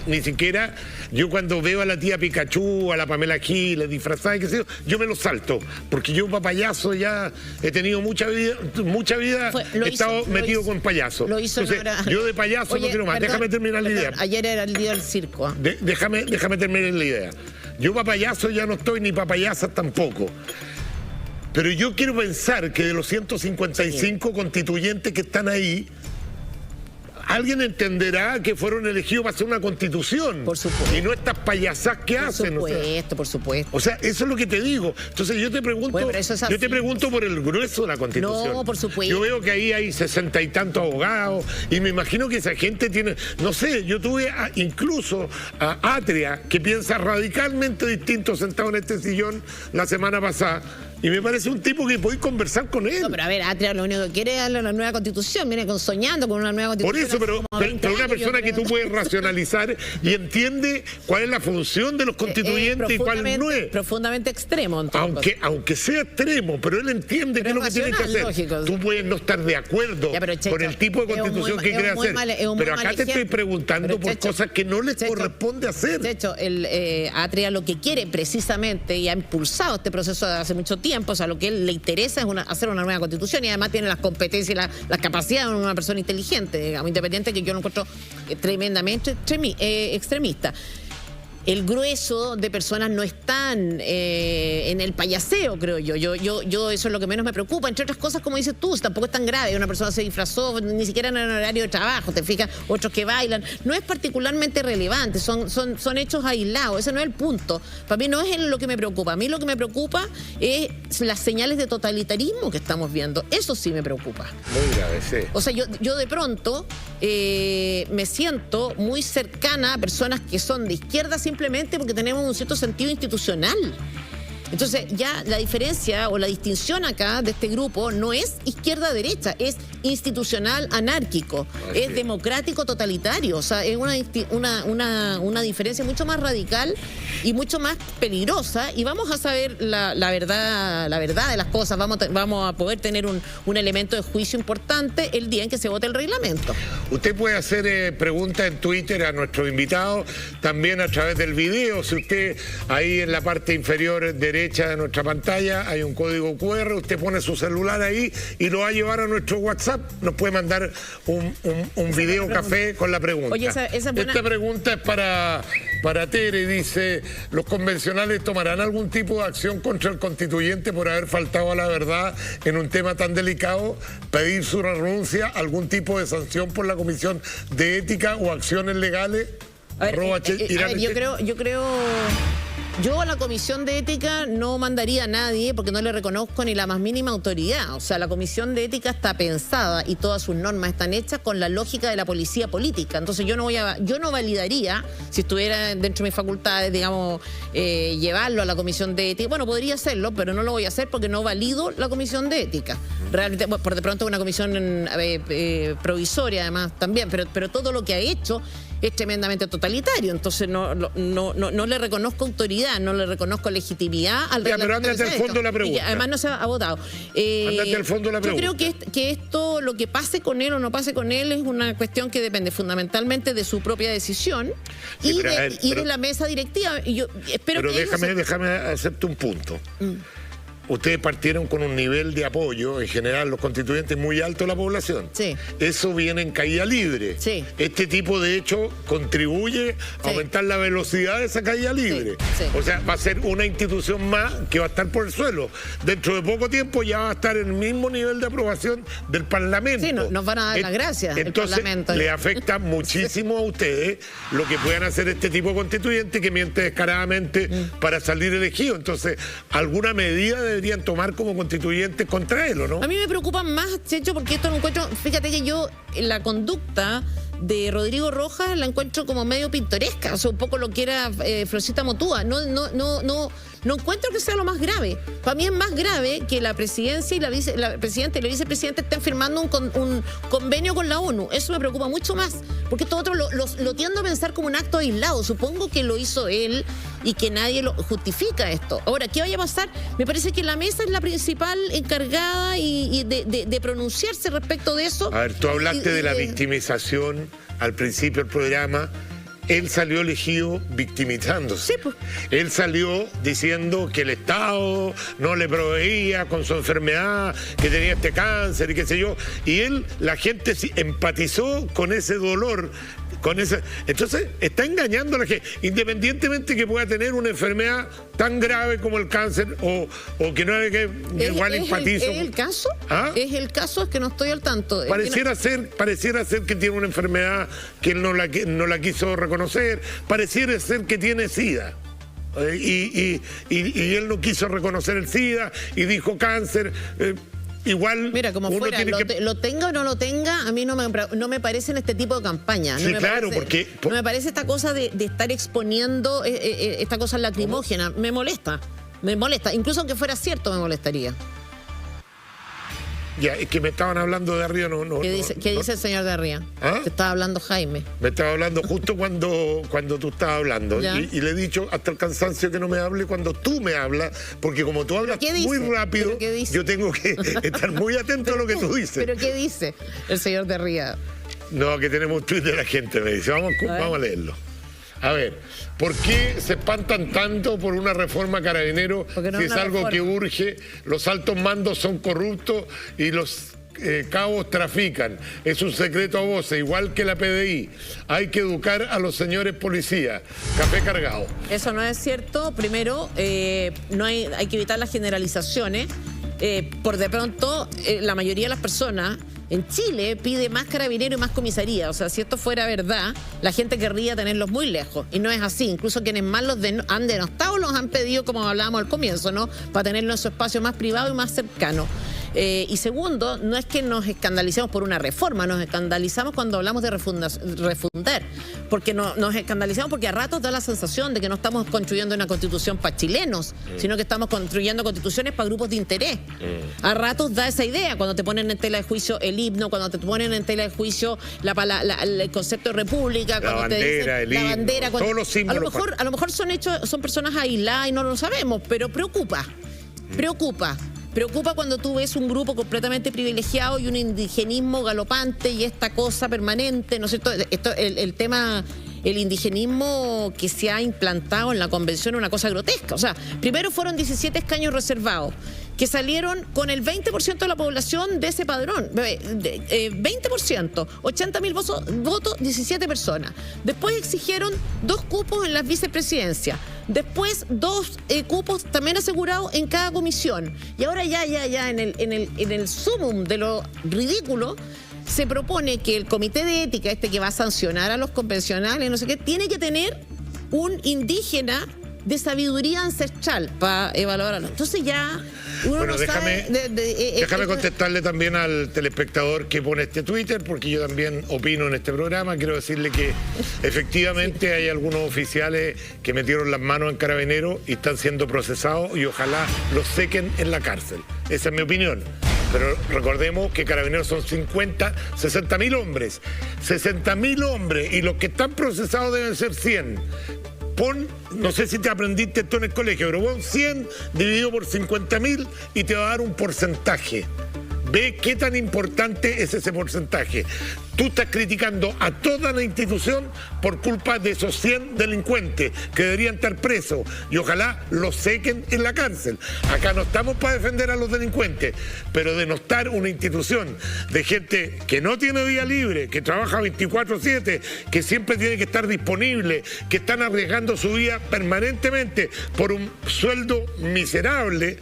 ni siquiera, yo cuando veo a la tía Pikachu, a la Pamela Giles, disfrazada y qué sé yo me lo salto, porque yo para payaso ya he tenido mucha vida he estado metido con payaso. Lo hizo. Entonces, yo de payaso no quiero más. Déjame terminar la idea. Ayer era el día del circo. Déjame terminar la idea. Yo para payaso ya no estoy, ni para payasas tampoco. Pero yo quiero pensar que de los 155 constituyentes que están ahí, alguien entenderá que fueron elegidos para hacer una constitución. Por supuesto. Y no estas payasas que hacen. Por supuesto. O sea, eso es lo que te digo. Entonces yo te pregunto, bueno, yo te pregunto por el grueso de la constitución. No, por supuesto. Yo veo que ahí hay 60 y tantos abogados y me imagino que esa gente tiene, no sé, yo tuve incluso a Atria, que piensa radicalmente distinto, sentado en este sillón la semana pasada. Y me parece un tipo que podéis conversar con él. No, pero a ver, Atria lo único que quiere es darle una nueva constitución. Viene soñando con una nueva constitución. Por eso, pero una persona que tú puedes racionalizar y entiende cuál es la función de los constituyentes y cuál no es. Profundamente extremo. Aunque sea extremo, pero él entiende qué es lo que tiene que hacer. Lógico. Tú puedes no estar de acuerdo con el tipo de constitución que quiere hacer. Pero acá te estoy preguntando por cosas que no les corresponde hacer. De hecho, Atria lo que quiere precisamente, y ha impulsado este proceso de hace mucho tiempo, o sea, lo que a él le interesa es hacer una nueva constitución, y además tiene las competencias y las capacidades de una persona inteligente, digamos, independiente, que yo lo encuentro tremendamente extremista. el grueso de personas no están en el payaseo, creo yo. Yo eso es lo que menos me preocupa. Entre otras cosas, como dices tú, tampoco es tan grave. Una persona se disfrazó, ni siquiera en el horario de trabajo, te fijas, otros que bailan. No es particularmente relevante, son hechos aislados. Ese no es el punto. Para mí no es lo que me preocupa. A mí lo que me preocupa es las señales de totalitarismo que estamos viendo. Eso sí me preocupa. Muy grave, sí. O sea, yo de pronto me siento muy cercana a personas que son de izquierda simplemente porque tenemos un cierto sentido institucional. Entonces ya la diferencia o la distinción acá de este grupo no es izquierda-derecha, es institucional anárquico, es democrático totalitario. O sea, es una diferencia mucho más radical y mucho más peligrosa, y vamos a saber la verdad de las cosas. Vamos a poder tener un elemento de juicio importante el día en que se vote el reglamento. Usted puede hacer preguntas en Twitter a nuestros invitados, también a través del video. Si usted ahí en la parte inferior derecha de nuestra pantalla hay un código QR, usted pone su celular ahí y lo va a llevar a nuestro WhatsApp. Nos puede mandar un video café con la pregunta. Oye, esa buena... Esta pregunta es para Tere. Dice: ¿los convencionales tomarán algún tipo de acción contra el constituyente por haber faltado a la verdad en un tema tan delicado? ¿Pedir su renuncia? ¿Algún tipo de sanción por la Comisión de Ética o acciones legales? Yo a la Comisión de Ética no mandaría a nadie porque no le reconozco ni la más mínima autoridad. O sea, la Comisión de Ética está pensada y todas sus normas están hechas con la lógica de la policía política. Entonces yo no validaría, si estuviera dentro de mis facultades, digamos, llevarlo a la Comisión de Ética. Bueno, podría hacerlo, pero no lo voy a hacer porque no valido la Comisión de Ética. Realmente, bueno, por de pronto una comisión provisoria además también, pero todo lo que ha hecho es tremendamente totalitario. Entonces no le reconozco autoridad, no le reconozco legitimidad al reglamento. Pero ándate al fondo de la pregunta. Además no se ha votado. Ándate al fondo de la pregunta. Yo creo que esto, lo que pase con él o no pase con él, es una cuestión que depende fundamentalmente de su propia decisión y de la mesa directiva. Y yo espero pero que déjame hacerte un punto. Ustedes partieron con un nivel de apoyo, en general, los constituyentes, muy alto a la población. Sí. Eso viene en caída libre. Sí. Este tipo de hecho contribuye a aumentar la velocidad de esa caída libre. Sí. O sea, va a ser una institución más que va a estar por el suelo. Dentro de poco tiempo ya va a estar en el mismo nivel de aprobación del Parlamento. Sí, nos van a dar las gracias. Entonces, el Parlamento le afecta muchísimo a ustedes lo que puedan hacer este tipo de constituyentes que miente descaradamente para salir elegido. Entonces, alguna medida deberían tomar como constituyentes contra él, ¿o no? A mí me preocupa más, Checho, porque esto lo encuentro, fíjate que yo la conducta de Rodrigo Rojas la encuentro como medio pintoresca, o sea, un poco lo que era Florcita Motúa. No encuentro que sea lo más grave. Para mí es más grave que la presidencia y la presidenta y la vicepresidenta estén firmando un convenio con la ONU. Eso me preocupa mucho más, porque esto otro lo tiendo a pensar como un acto aislado. Supongo que lo hizo él y que nadie lo justifica esto. Ahora, ¿qué vaya a pasar? Me parece que la mesa es la principal encargada y de pronunciarse respecto de eso. A ver, tú hablaste de la victimización al principio del programa. Él salió elegido victimizándose. Sí, pues. Él salió diciendo que el Estado no le proveía con su enfermedad, que tenía este cáncer y qué sé yo. Y la gente empatizó con ese dolor. Entonces está engañando a la gente, independientemente que pueda tener una enfermedad tan grave como el cáncer o que no hay que igual empatizo. ¿Es el caso? ¿Ah? ¿Es el caso? Es que no estoy al tanto. Pareciera ser que tiene una enfermedad que él no la quiso reconocer. Pareciera ser que tiene SIDA. Y él no quiso reconocer el SIDA y dijo cáncer. Igual, mira, como fuera, lo tenga o no lo tenga, a mí no me parece en este tipo de campaña. Sí, claro, porque... No me parece esta cosa de estar exponiendo esta cosa lacrimógena. Me molesta. Incluso aunque fuera cierto, me molestaría. Ya, es que me estaban hablando de arriba, ¿Qué dice el señor de arriba? ¿Ah? Te estaba hablando Jaime. Me estaba hablando justo cuando tú estabas hablando. Y le he dicho hasta el cansancio que no me hable cuando tú me hablas, porque como tú hablas muy rápido, yo tengo que estar muy atento a lo que tú dices. ¿Pero qué dice el señor de arriba? No, que tenemos un tuit de la gente, me dice. Vamos a leerlo. A ver, ¿por qué se espantan tanto por una reforma Carabinero si es algo que urge? Los altos mandos son corruptos y los cabos trafican, es un secreto a voces, igual que la PDI. Hay que educar a los señores policías. Café cargado. Eso no es cierto. Primero, no hay que evitar las generalizaciones. Por de pronto, la mayoría de las personas en Chile pide más carabinero y más comisaría. O sea, si esto fuera verdad, la gente querría tenerlos muy lejos. Y no es así. Incluso quienes más los han denostado los han pedido, como hablábamos al comienzo, ¿no? Para tenerlos en su espacio más privado y más cercano. Y segundo, no es que nos escandalicemos por una reforma, nos escandalizamos cuando hablamos de refundar, porque nos escandalizamos porque a ratos da la sensación de que no estamos construyendo una constitución para chilenos, sino que estamos construyendo constituciones para grupos de interés. A ratos da esa idea cuando te ponen en tela de juicio el himno, cuando te ponen en tela de juicio el concepto de república, cuando bandera, te dicen el la himno, bandera. todos los símbolos. A lo mejor son personas aisladas y no lo sabemos, pero preocupa. Preocupa cuando tú ves un grupo completamente privilegiado y un indigenismo galopante y esta cosa permanente, ¿no es cierto? El tema, el indigenismo que se ha implantado en la convención es una cosa grotesca. O sea, primero fueron 17 escaños reservados, que salieron con el 20% de la población de ese padrón. 20%, 80.000 votos, 17 personas. Después exigieron 2 cupos en las vicepresidencias. Después 2 cupos también asegurados en cada comisión. Y ahora ya en el sumum de lo ridículo, se propone que el comité de ética, que va a sancionar a los convencionales, no sé qué, tiene que tener un indígena de sabiduría ancestral para evaluarlo. Entonces ya uno bueno, no déjame contestarle también al telespectador que pone este Twitter, porque yo también opino en este programa. Quiero decirle que efectivamente hay algunos oficiales que metieron las manos en Carabineros y están siendo procesados y ojalá los sequen en la cárcel. Esa es mi opinión. Pero recordemos que Carabineros son 60.000 hombres. 60.000 hombres y los que están procesados deben ser 100. No sé si te aprendiste esto en el colegio, pero pon 100 dividido por 50.000 y te va a dar un porcentaje. Ve qué tan importante es ese porcentaje. Tú estás criticando a toda la institución por culpa de esos 100 delincuentes que deberían estar presos y ojalá los sequen en la cárcel. Acá no estamos para defender a los delincuentes, pero denostar una institución de gente que no tiene día libre, que trabaja 24/7, que siempre tiene que estar disponible, que están arriesgando su vida permanentemente por un sueldo miserable.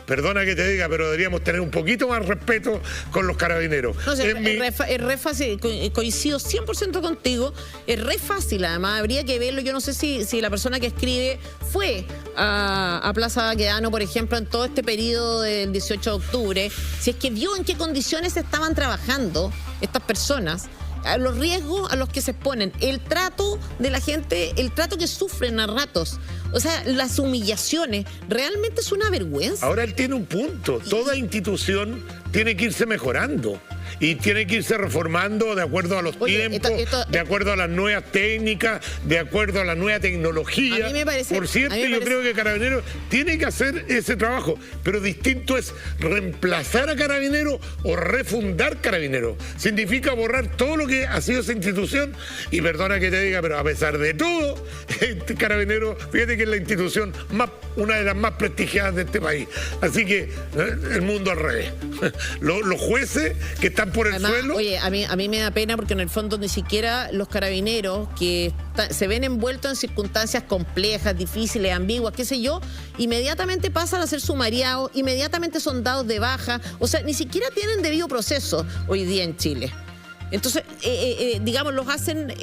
Perdona que te diga, pero deberíamos tener un poquito más respeto con los carabineros. No sé, es re fácil, coincido 100% contigo, es re fácil, además habría que verlo. Yo no sé si la persona que escribe fue a Plaza Baquedano, por ejemplo, en todo este periodo del 18 de octubre, si es que vio en qué condiciones estaban trabajando estas personas, a los riesgos a los que se exponen, el trato de la gente, el trato que sufren a ratos. O sea, las humillaciones, realmente es una vergüenza. Ahora él tiene un punto. Toda institución tiene que irse mejorando y tiene que irse reformando de acuerdo a los tiempos, de acuerdo a las nuevas técnicas, de acuerdo a la nueva tecnología. A mí me parece, por cierto, yo creo que Carabineros tiene que hacer ese trabajo, pero distinto es reemplazar a Carabineros o refundar Carabineros. Significa borrar todo lo que ha sido esa institución y perdona que te diga, pero a pesar de todo, Carabineros, fíjate que es la institución una de las más prestigiadas de este país. Así que el mundo al revés. Los jueces que están por el suelo. Oye, a mí me da pena porque en el fondo ni siquiera los carabineros que se ven envueltos en circunstancias complejas, difíciles, ambiguas, qué sé yo, inmediatamente pasan a ser sumariados, inmediatamente son dados de baja, o sea, ni siquiera tienen debido proceso hoy día en Chile. Entonces, digamos, los hacen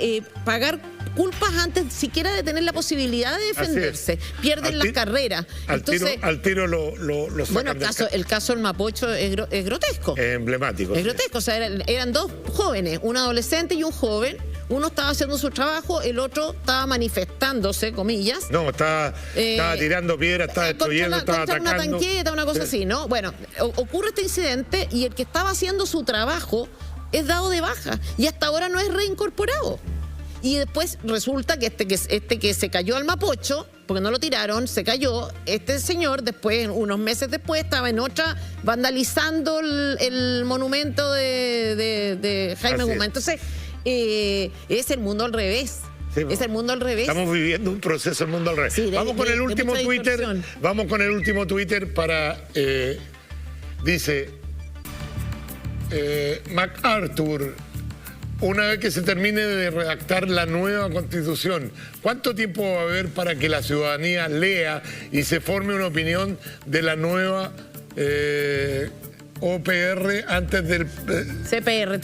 pagar culpas antes siquiera de tener la posibilidad de defenderse. Pierden las carreras. Al tiro lo sacan. Bueno, el caso del Mapocho es grotesco. Es emblemático. Es grotesco. O sea, eran 2 jóvenes, un adolescente y un joven. Uno estaba haciendo su trabajo, el otro estaba manifestándose, comillas. No, estaba tirando piedras, estaba destruyendo, estaba atacando. Una tanqueta, una cosa así, ¿no? Bueno, ocurre este incidente y el que estaba haciendo su trabajo es dado de baja y hasta ahora no es reincorporado. Y después resulta que este que se cayó al Mapocho, porque no lo tiraron, se cayó, este señor después, unos meses después, estaba en otra vandalizando el monumento de Jaime Guzmán. Entonces, es el mundo al revés. Sí, es el mundo al revés. Estamos viviendo un proceso del mundo al revés. Sí, vamos con el último Twitter. Vamos con el último Twitter para... dice... MacArthur, una vez que se termine de redactar la nueva Constitución, ¿cuánto tiempo va a haber para que la ciudadanía lea y se forme una opinión de la nueva OPR antes del... CPR,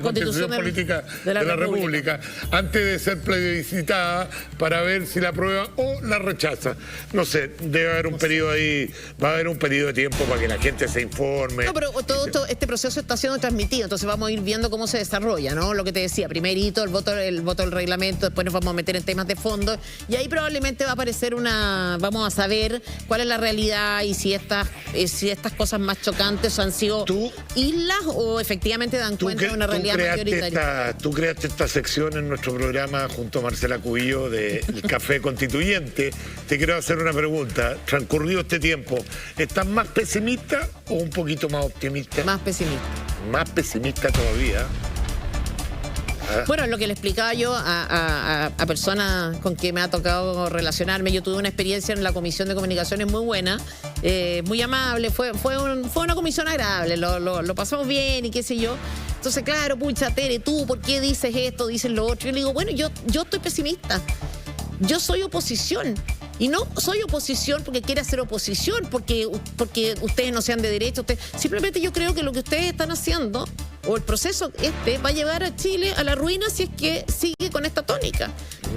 Constitución Política de la República, antes de ser plebiscitada para ver si la aprueba o la rechaza? No sé, debe haber un periodo ahí, va a haber un periodo de tiempo para que la gente se informe. No, pero todo este proceso está siendo transmitido, entonces vamos a ir viendo cómo se desarrolla, ¿no? Lo que te decía, primerito el voto del reglamento, después nos vamos a meter en temas de fondo, y ahí probablemente va a aparecer vamos a saber cuál es la realidad y si estas cosas más chocantes han sido islas o efectivamente dan cuenta de una realidad mayoritaria. Tú creaste esta sección en nuestro programa junto a Marcela Cubillo del Café Constituyente. Te quiero hacer una pregunta. Transcurrido este tiempo, ¿estás más pesimista o un poquito más optimista? Más pesimista. Más pesimista todavía. Bueno, lo que le explicaba yo a personas con que me ha tocado relacionarme, yo tuve una experiencia en la Comisión de Comunicaciones muy buena, muy amable, fue una comisión agradable, lo pasamos bien y qué sé yo. Entonces, claro, pucha, Tere, tú, ¿por qué dices esto, dices lo otro? Yo le digo, bueno, yo estoy pesimista, yo soy oposición. Y no soy oposición porque quiera ser oposición, porque ustedes no sean de derecha. Simplemente yo creo que lo que ustedes están haciendo, o el proceso va a llevar a Chile a la ruina si es que sigue con esta tónica.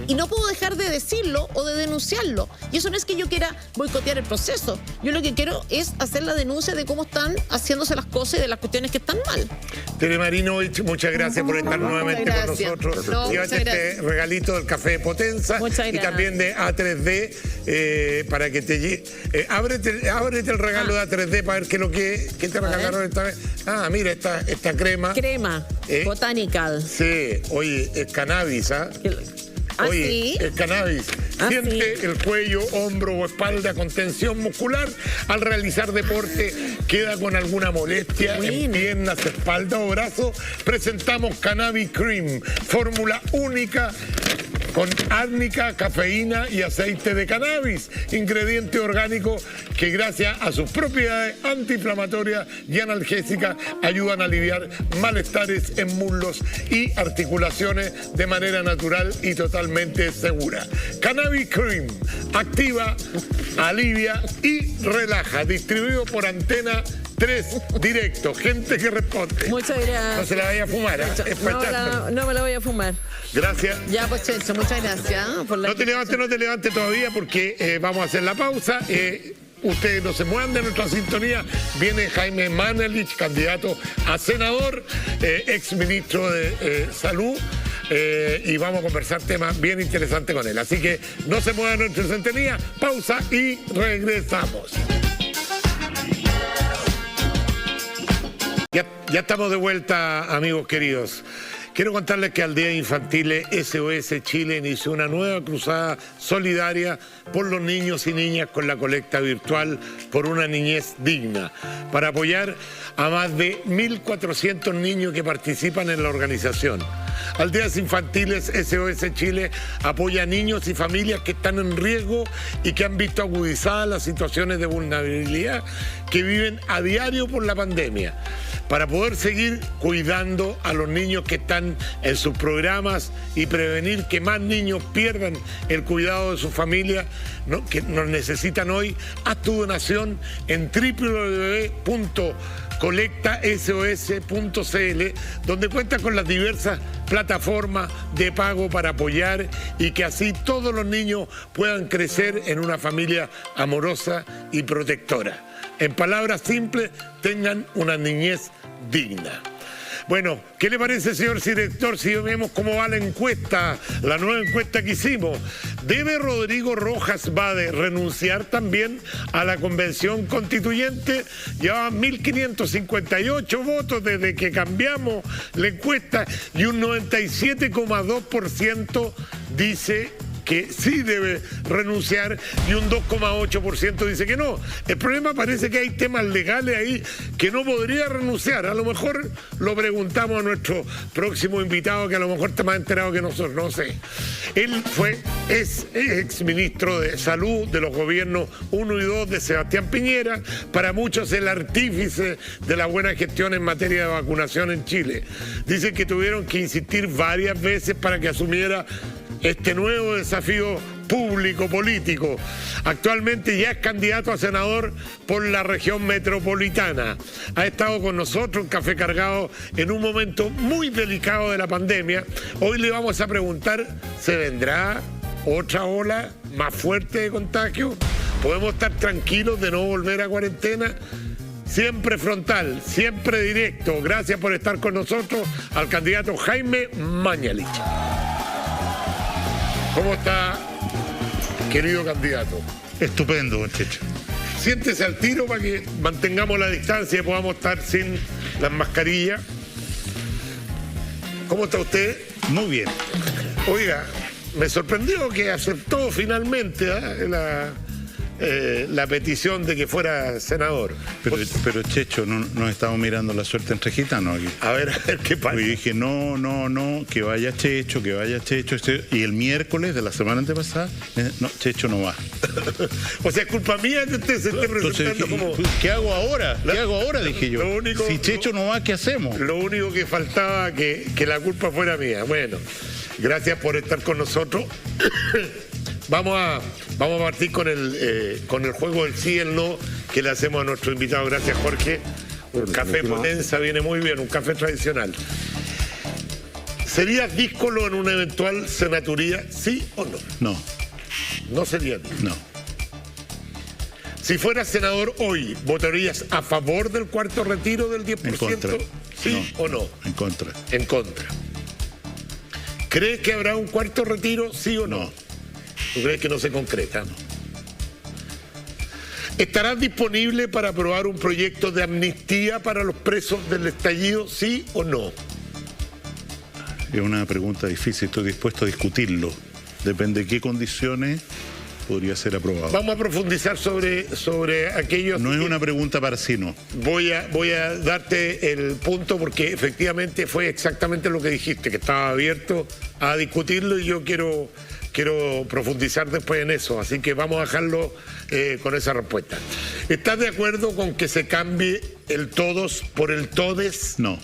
Y no puedo dejar de decirlo o de denunciarlo. Y eso no es que yo quiera boicotear el proceso. Yo lo que quiero es hacer la denuncia de cómo están haciéndose las cosas y de las cuestiones que están mal. Tere Marinovich, muchas gracias por estar nuevamente con nosotros. Llévate este regalito del Café de Potenza y también de A3D para que te llegue. Ábrete el regalo de A3D para ver qué te regalaron esta vez. Ah, mira, esta crema. Crema Botanical. Sí, oye, es cannabis, ¿ah? Oye, ¿sí? El cannabis. Siente el cuello, hombro o espalda con tensión muscular al realizar deporte, queda con alguna molestia en piernas, espalda o brazo. Presentamos Cannabis Cream, fórmula única con árnica, cafeína y aceite de cannabis, ingrediente orgánico que gracias a sus propiedades antiinflamatorias y analgésicas ayudan a aliviar malestares en muslos y articulaciones de manera natural y totalmente segura. Cannabis Cream activa, alivia y relaja, distribuido por Antena 3 directo, gente que responde. Muchas gracias. No se la vaya a fumar, no me la voy a fumar. Gracias. Ya, pues, Chencho, muchas gracias. No te levantes todavía porque vamos a hacer la pausa. Ustedes no se muevan de nuestra sintonía. Viene Jaime Manelich, candidato a senador, ex ministro de Salud. Y vamos a conversar temas bien interesantes con él. Así que no se muevan de nuestra sintonía. Pausa y regresamos. Ya estamos de vuelta, amigos queridos. Quiero contarles que Aldeas Infantiles SOS Chile inició una nueva cruzada solidaria por los niños y niñas con la colecta virtual por una niñez digna, para apoyar a más de 1.400 niños que participan en la organización. Aldeas Infantiles SOS Chile apoya a niños y familias que están en riesgo y que han visto agudizadas las situaciones de vulnerabilidad que viven a diario por la pandemia, para poder seguir cuidando a los niños que están en sus programas y prevenir que más niños pierdan el cuidado de su familia, ¿no?, que nos necesitan hoy. Haz tu donación en www.colectasos.cl, donde cuenta con las diversas plataformas de pago para apoyar y que así todos los niños puedan crecer en una familia amorosa y protectora. En palabras simples, tengan una niñez digna. Bueno, ¿qué le parece, señor director, si vemos cómo va la encuesta, la nueva encuesta que hicimos? ¿Debe Rodrigo Rojas Bade renunciar también a la convención constituyente? Llevaban 1.558 votos desde que cambiamos la encuesta y un 97,2% dice que sí debe renunciar y un 2,8% dice que no. El problema parece que hay temas legales ahí que no podría renunciar. A lo mejor lo preguntamos a nuestro próximo invitado, que a lo mejor está más enterado que nosotros, no sé. Él fue es exministro de Salud de los gobiernos 1 y 2 de Sebastián Piñera, para muchos el artífice de la buena gestión en materia de vacunación en Chile. Dicen que tuvieron que insistir varias veces para que asumiera este nuevo desafío público, político. Actualmente ya es candidato a senador por la región metropolitana. Ha estado con nosotros en Café Cargado en un momento muy delicado de la pandemia. Hoy le vamos a preguntar, ¿se vendrá otra ola más fuerte de contagio? ¿Podemos estar tranquilos de no volver a cuarentena? Siempre frontal, siempre directo. Gracias por estar con nosotros al candidato Jaime Mañalich. ¿Cómo está, querido candidato? Estupendo, don Checho. Siéntese al tiro para que mantengamos la distancia y podamos estar sin las mascarillas. ¿Cómo está usted? Muy bien. Oiga, me sorprendió que aceptó finalmente la petición de que fuera senador. Pero Checho, no nos estamos mirando la suerte entre gitanos aquí. A ver qué pasa. Y dije, no, que vaya Checho. Y el miércoles de la semana antepasada, no, Checho no va. O sea, es culpa mía que usted se esté presentando. Entonces, ¿qué hago ahora? Dije yo. Si Checho no va, ¿qué hacemos? Lo único que faltaba que la culpa fuera mía. Bueno, gracias por estar con nosotros. Vamos a partir con el juego del sí y el no que le hacemos a nuestro invitado. Gracias, Jorge. Un café Potenza viene muy bien, un café tradicional. ¿Serías díscolo en una eventual senaturía, sí o no? No. ¿No sería? No. Si fueras senador hoy, ¿votarías a favor del cuarto retiro del 10%? En contra. ¿Sí o no? En contra. En contra. ¿Crees que habrá un cuarto retiro, sí o no? No. ¿Tú crees que no se concreta? No. ¿Estarás disponible para aprobar un proyecto de amnistía para los presos del estallido, sí o no? Es una pregunta difícil, estoy dispuesto a discutirlo. Depende de qué condiciones podría ser aprobado. Vamos a profundizar sobre aquello. No es una pregunta para sí, no. Voy a darte el punto porque efectivamente fue exactamente lo que dijiste, que estaba abierto a discutirlo y yo quiero profundizar después en eso, así que vamos a dejarlo con esa respuesta. ¿Estás de acuerdo con que se cambie el todos por el todes? No.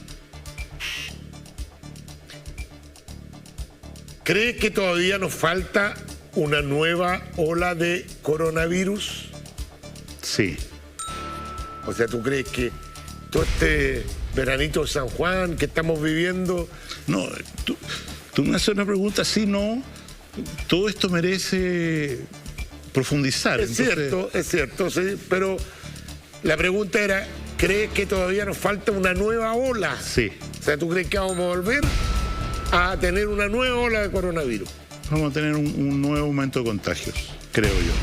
¿Crees que todavía nos falta una nueva ola de coronavirus? Sí. O sea, ¿tú crees que todo este veranito de San Juan que estamos viviendo? No, tú me haces una pregunta así, no. Todo esto merece profundizar. Es cierto, sí, pero la pregunta era, ¿crees que todavía nos falta una nueva ola? Sí. O sea, ¿tú crees que vamos a volver a tener una nueva ola de coronavirus? Vamos a tener un nuevo aumento de contagios, creo yo.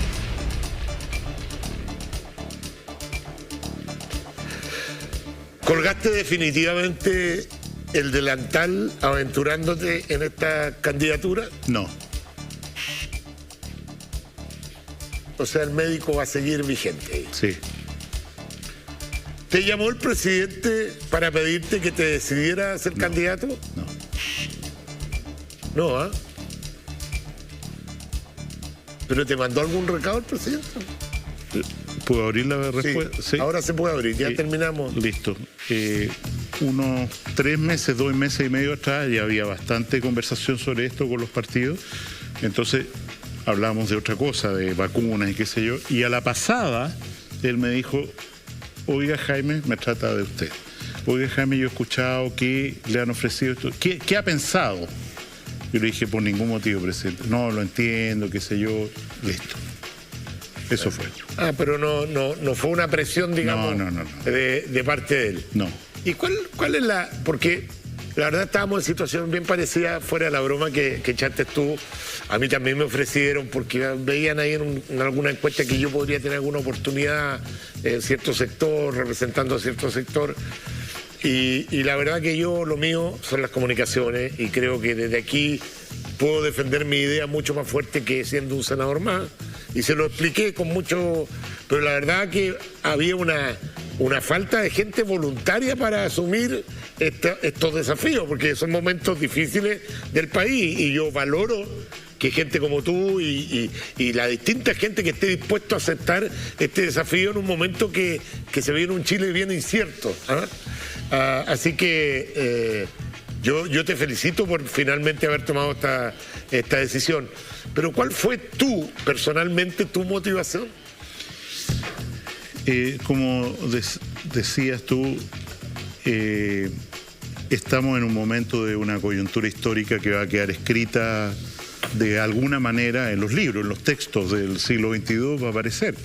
¿Colgaste definitivamente el delantal aventurándote en esta candidatura? No. O sea, el médico va a seguir vigente. Sí. ¿Te llamó el presidente para pedirte que te decidiera a ser candidato? No. No, ¿ah? ¿Pero te mandó algún recado el presidente? ¿Puedo abrir la respuesta? Sí. Ahora se puede abrir, ya terminamos. Listo. Unos 3 meses, 2 meses y medio atrás ya había bastante conversación sobre esto con los partidos. Entonces hablamos de otra cosa, de vacunas y qué sé yo. Y a la pasada él me dijo, oiga Jaime, me trata de usted. Oiga Jaime, yo he escuchado que le han ofrecido esto. ¿Qué ha pensado? Yo le dije, por ningún motivo, presidente. No, lo entiendo, qué sé yo. Listo. Eso fue. Ah, pero no fue una presión, digamos, No. De parte de él. No. ¿Y cuál es la...? Porque la verdad estábamos en situación bien parecida, fuera de la broma que echaste tú. A mí también me ofrecieron, porque veían ahí en alguna encuesta que yo podría tener alguna oportunidad en cierto sector, representando a cierto sector. Y la verdad que yo, lo mío son las comunicaciones, y creo que desde aquí puedo defender mi idea mucho más fuerte que siendo un senador más. Y se lo expliqué con mucho... Pero la verdad que había una falta de gente voluntaria para asumir estos desafíos, porque son momentos difíciles del país, y yo valoro que gente como tú y la distinta gente que esté dispuesto a aceptar este desafío en un momento que se viene un Chile bien incierto. Así que yo te felicito por finalmente haber tomado esta decisión. Pero ¿cuál fue personalmente, tu motivación? Como decías tú, estamos en un momento de una coyuntura histórica que va a quedar escrita de alguna manera en los libros, en los textos del siglo XXII va a aparecer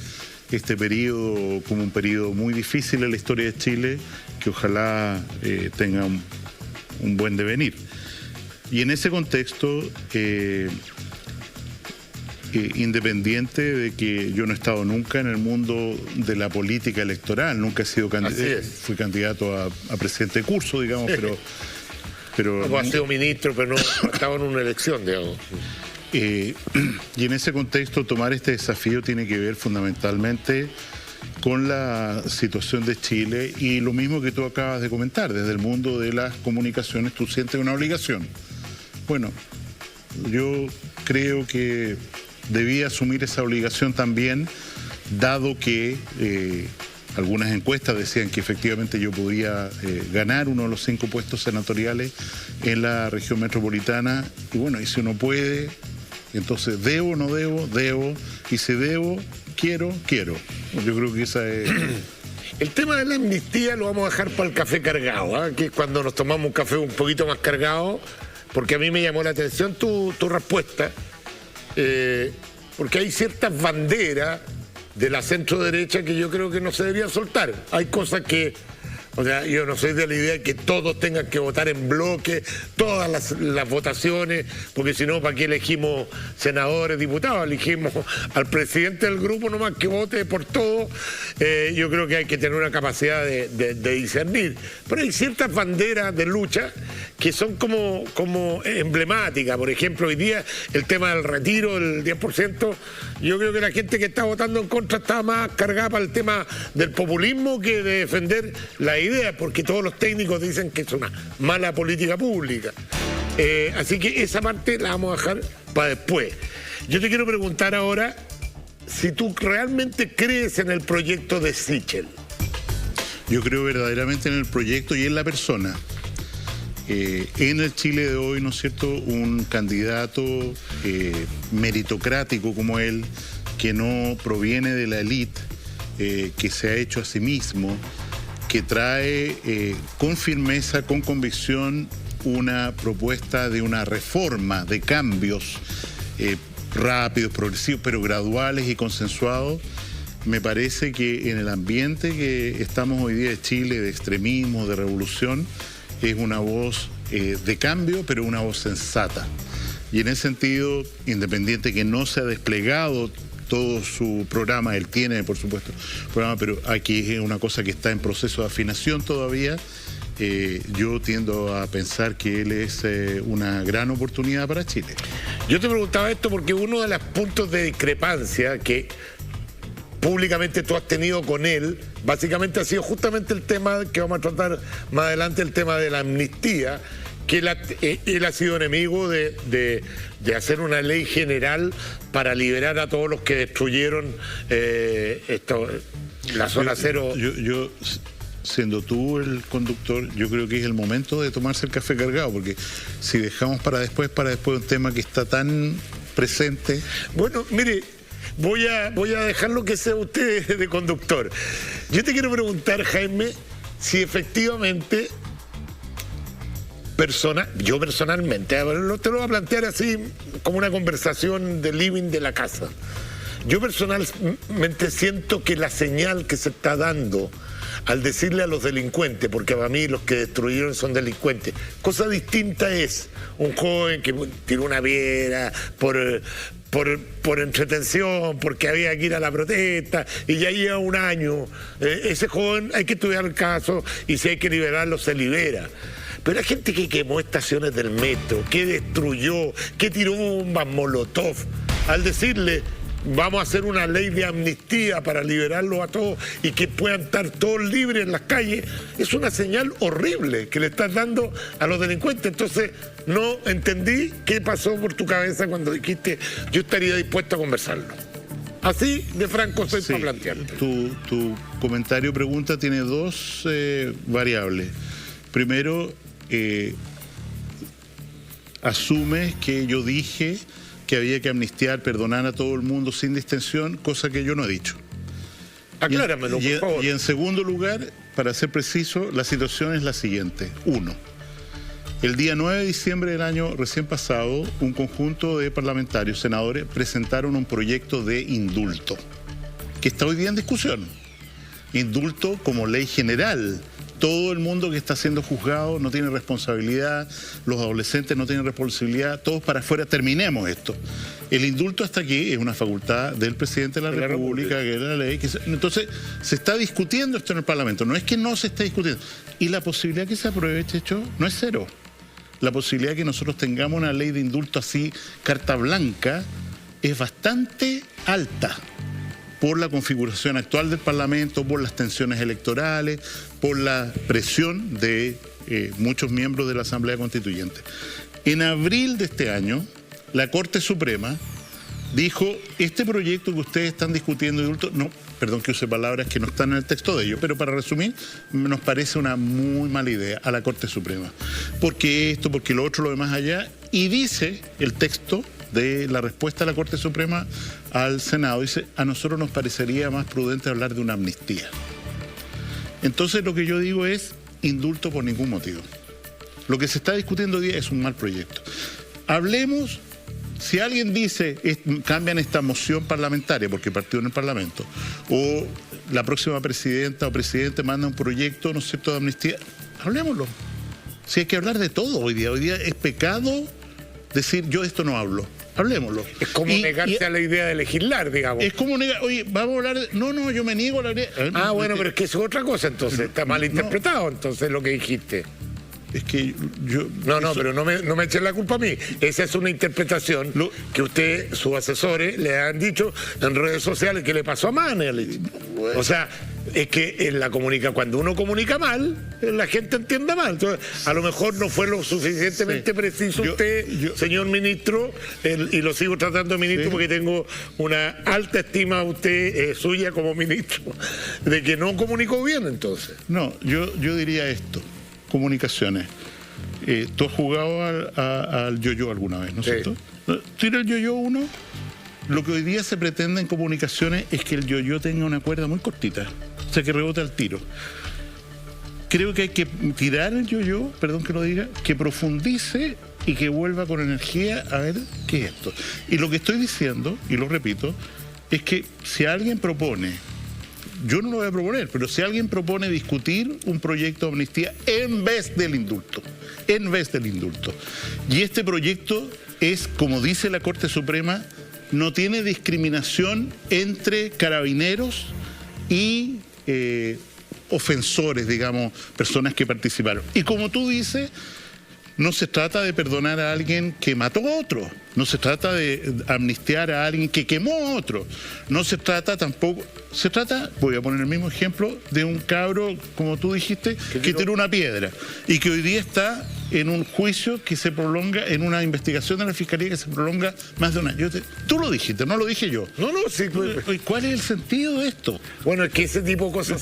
este periodo como un periodo muy difícil en la historia de Chile, que ojalá tenga un buen devenir. Y en ese contexto, independiente de que yo no he estado nunca en el mundo de la política electoral, nunca he sido fui candidato a presidente de curso, digamos, pero no, has sido ministro, pero no estaba en una elección, digamos. Y en ese contexto tomar este desafío tiene que ver fundamentalmente con la situación de Chile y lo mismo que tú acabas de comentar, desde el mundo de las comunicaciones tú sientes una obligación. Bueno, yo creo que debía asumir esa obligación también, dado que algunas encuestas decían que efectivamente yo podía ganar uno de los 5 puestos senatoriales en la región metropolitana. Y bueno, y si uno puede, entonces debo o no debo, debo. Y si debo, quiero. Yo creo que esa es... El tema de la amnistía lo vamos a dejar para el café cargado, que es cuando nos tomamos un café un poquito más cargado, porque a mí me llamó la atención tu respuesta. Porque hay ciertas banderas de la centro derecha que yo creo que no se deberían soltar. Hay cosas que, o sea, yo no soy de la idea de que todos tengan que votar en bloque, todas las votaciones, porque si no, ¿para qué elegimos senadores, diputados? Elegimos al presidente del grupo nomás que vote por todo. Yo creo que hay que tener una capacidad de discernir. Pero hay ciertas banderas de lucha que son como emblemáticas. Por ejemplo, hoy día el tema del retiro, el 10%, yo creo que la gente que está votando en contra está más cargada para el tema del populismo que de defender la idea, porque todos los técnicos dicen que es una mala política pública. Así que esa parte la vamos a dejar para después. Yo te quiero preguntar ahora si tú realmente crees en el proyecto de Sichel. Yo creo verdaderamente en el proyecto y en la persona. En el Chile de hoy, ¿no es cierto?, un candidato meritocrático como él, que no proviene de la élite, que se ha hecho a sí mismo, que trae con firmeza, con convicción, una propuesta de una reforma, de cambios rápidos, progresivos, pero graduales y consensuados. Me parece que en el ambiente que estamos hoy día de Chile, de extremismo, de revolución, es una voz de cambio, pero una voz sensata. Y en ese sentido, independiente que no se ha desplegado todo su programa, él tiene, por supuesto, programa, pero aquí es una cosa que está en proceso de afinación todavía. Yo tiendo a pensar que él es una gran oportunidad para Chile. Yo te preguntaba esto porque uno de los puntos de discrepancia que públicamente tú has tenido con él, básicamente ha sido justamente el tema que vamos a tratar más adelante, el tema de la amnistía, que él ha sido enemigo de hacer una ley general para liberar a todos los que destruyeron la zona cero. Yo, siendo tú el conductor, yo creo que es el momento de tomarse el café cargado, porque si dejamos para después un tema que está tan presente... Bueno, mire... Voy a dejarlo que sea usted de conductor. Yo te quiero preguntar, Jaime, si efectivamente, yo personalmente, te lo voy a plantear así como una conversación de living de la casa. Yo personalmente siento que la señal que se está dando al decirle a los delincuentes, porque para mí los que destruyeron son delincuentes, cosa distinta es un joven que tiró una piedra por entretención, porque había que ir a la protesta, y ya lleva un año. Ese joven hay que estudiar el caso, y si hay que liberarlo, se libera. Pero hay gente que quemó estaciones del metro, que destruyó, que tiró bombas molotov. Al decirle, vamos a hacer una ley de amnistía para liberarlos a todos y que puedan estar todos libres en las calles, es una señal horrible que le estás dando a los delincuentes. Entonces, no entendí qué pasó por tu cabeza cuando dijiste yo estaría dispuesto a conversarlo. Así de franco soy para plantearte. Tu comentario pregunta tiene dos variables. Primero, asumes que yo dije que había que amnistiar, perdonar a todo el mundo sin distinción, cosa que yo no he dicho. Acláramelo, por favor. Y en segundo lugar, para ser preciso, la situación es la siguiente. 1. El día 9 de diciembre del año recién pasado, un conjunto de parlamentarios, senadores, presentaron un proyecto de indulto, que está hoy día en discusión. Indulto como ley general. Todo el mundo que está siendo juzgado no tiene responsabilidad, los adolescentes no tienen responsabilidad, todos para afuera, terminemos esto. El indulto hasta aquí es una facultad del presidente de la República, que es la ley. Entonces, se está discutiendo esto en el Parlamento, no es que no se esté discutiendo. Y la posibilidad que se apruebe, Checho, no es cero. La posibilidad de que nosotros tengamos una ley de indulto así, carta blanca, es bastante alta por la configuración actual del Parlamento, por las tensiones electorales, por la presión de muchos miembros de la Asamblea Constituyente. En abril de este año, la Corte Suprema dijo, este proyecto que ustedes están discutiendo, indulto, no, perdón que use palabras que no están en el texto de ellos, pero para resumir, nos parece una muy mala idea a la Corte Suprema. Porque esto, porque lo otro, lo demás allá, y dice el texto de la respuesta de la Corte Suprema al Senado, dice, a nosotros nos parecería más prudente hablar de una amnistía. Entonces lo que yo digo es indulto por ningún motivo. Lo que se está discutiendo hoy día es un mal proyecto. Hablemos, si alguien dice, cambian esta moción parlamentaria porque partió en el Parlamento, o la próxima presidenta o presidente manda un proyecto, ¿no es cierto?, de amnistía, hablemoslo. Si hay que hablar de todo hoy día es pecado decir yo de esto no hablo. Hablemoslo. Es como negarse a la idea de legislar, digamos. Es como negar, oye, vamos a hablar de... No, yo me niego a la idea. Bueno, pero es que eso es otra cosa, entonces. Está mal interpretado, entonces, lo que dijiste. Es que yo... Pero no me echen la culpa a mí. Esa es una interpretación que usted, sus asesores, le han dicho en redes sociales que le pasó a Manel. O sea, es que cuando uno comunica mal, la gente entiende mal. Entonces, a lo mejor no fue lo suficientemente preciso señor ministro, y lo sigo tratando de ministro porque tengo una alta estima a usted suya como ministro, de que no comunicó bien entonces. No, yo diría esto. Comunicaciones. ¿Tú has jugado al yo-yo alguna vez, no es cierto? Tira el yo-yo uno. Lo que hoy día se pretende en comunicaciones es que el yo-yo tenga una cuerda muy cortita, o sea, que rebote al tiro. Creo que hay que tirar el yo-yo, perdón que lo diga, que profundice y que vuelva con energía a ver qué es esto. Y lo que estoy diciendo, y lo repito, es que si alguien propone, yo no lo voy a proponer, pero si alguien propone discutir un proyecto de amnistía en vez del indulto, y este proyecto es, como dice la Corte Suprema, no tiene discriminación entre carabineros y ofensores, digamos, personas que participaron. Y como tú dices, no se trata de perdonar a alguien que mató a otro, no se trata de amnistiar a alguien que quemó a otro, no se trata tampoco, se trata, voy a poner el mismo ejemplo, de un cabro, como tú dijiste, que tiró una piedra y que hoy día está en un juicio que se prolonga, en una investigación de la Fiscalía que se prolonga más de un año. Tú lo dijiste, no lo dije yo. No, sí. ¿Cuál es el sentido de esto? Bueno, es que ese tipo de cosas,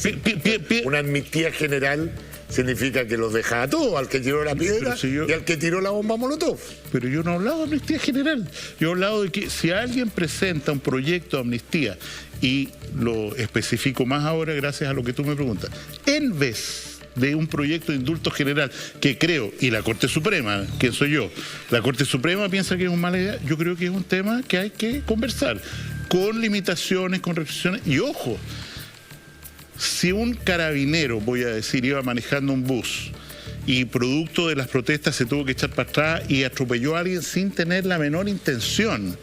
una amnistía general significa que los deja a todos, al que tiró la piedra y al que tiró la bomba Molotov. Pero yo no he hablado de amnistía general. Yo he hablado de que si alguien presenta un proyecto de amnistía, y lo especifico más ahora gracias a lo que tú me preguntas, en vez de un proyecto de indulto general, que creo, y la Corte Suprema, ¿quién soy yo? La Corte Suprema piensa que es una mala idea, yo creo que es un tema que hay que conversar, con limitaciones, con restricciones, y ojo, si un carabinero, voy a decir, iba manejando un bus y producto de las protestas se tuvo que echar para atrás y atropelló a alguien sin tener la menor intención,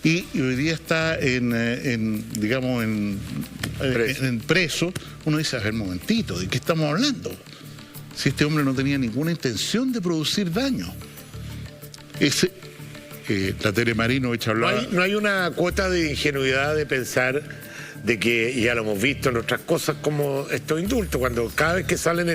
y hoy día está en preso, uno dice, a ver, un momentito, ¿de qué estamos hablando? Si este hombre no tenía ninguna intención de producir daño. la Tere Marinovich hablaba... No hay una cuota de ingenuidad de pensar de que, ya lo hemos visto en otras cosas como estos indultos, cuando cada vez que salen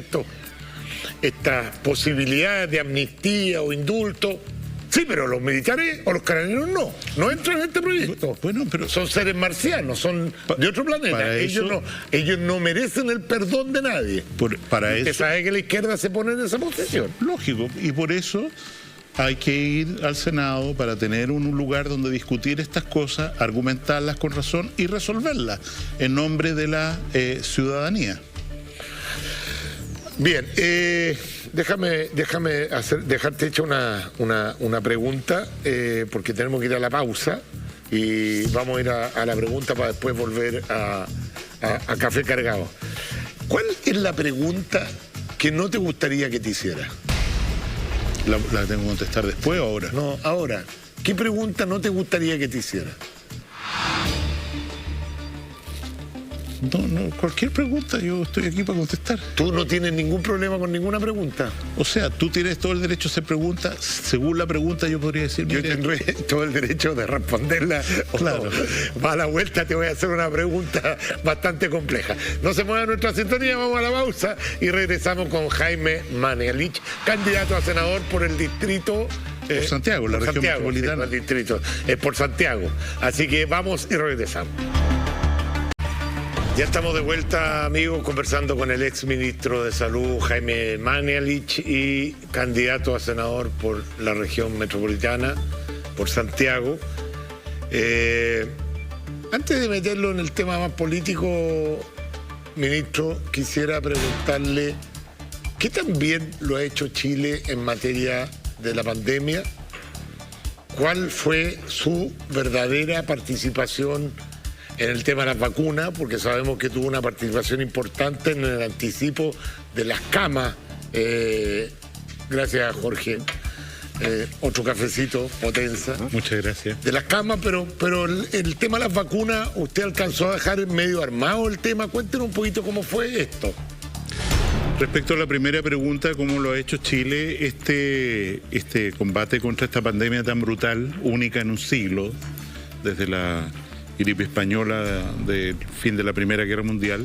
estas posibilidades de amnistía o indulto, sí, pero los militares o los carabineros no entran en este proyecto. Bueno, pero son seres marcianos, son de otro planeta. Ellos no merecen el perdón de nadie. Usted sabe que la izquierda se pone en esa posición. Lógico, y por eso hay que ir al Senado para tener un lugar donde discutir estas cosas, argumentarlas con razón y resolverlas en nombre de la ciudadanía. Bien, déjame dejarte hecha una pregunta, porque tenemos que ir a la pausa y vamos a ir a la pregunta para después volver a Café Cargado. ¿Cuál es la pregunta que no te gustaría que te hiciera? ¿La tengo que contestar después o ahora? No, ahora. ¿Qué pregunta no te gustaría que te hiciera? No, cualquier pregunta, yo estoy aquí para contestar. ¿Tú no tienes ningún problema con ninguna pregunta? O sea, tú tienes todo el derecho a hacer preguntas. Según la pregunta yo podría decir... Yo tendré todo el derecho de responderla. Claro. Va a la vuelta, te voy a hacer una pregunta bastante compleja. No se mueva nuestra sintonía, vamos a la pausa y regresamos con Jaime Manelich, candidato a senador por el distrito... por Santiago, la región metropolitana. Sí, el distrito, por Santiago. Así que vamos y regresamos. Ya estamos de vuelta, amigos, conversando con el ex ministro de Salud, Jaime Manelich, y candidato a senador por la región metropolitana, por Santiago. Antes de meterlo en el tema más político, ministro, quisiera preguntarle ¿qué tan bien lo ha hecho Chile en materia de la pandemia? ¿Cuál fue su verdadera participación en el tema de las vacunas? Porque sabemos que tuvo una participación importante en el anticipo de las camas. Gracias, Jorge. Otro cafecito, Potenza. Muchas gracias. De las camas, pero el tema de las vacunas, usted alcanzó a dejar medio armado el tema. Cuéntenos un poquito cómo fue esto. Respecto a la primera pregunta, ¿cómo lo ha hecho Chile? Este combate contra esta pandemia tan brutal, única en un siglo, desde la gripe española del fin de la Primera Guerra Mundial,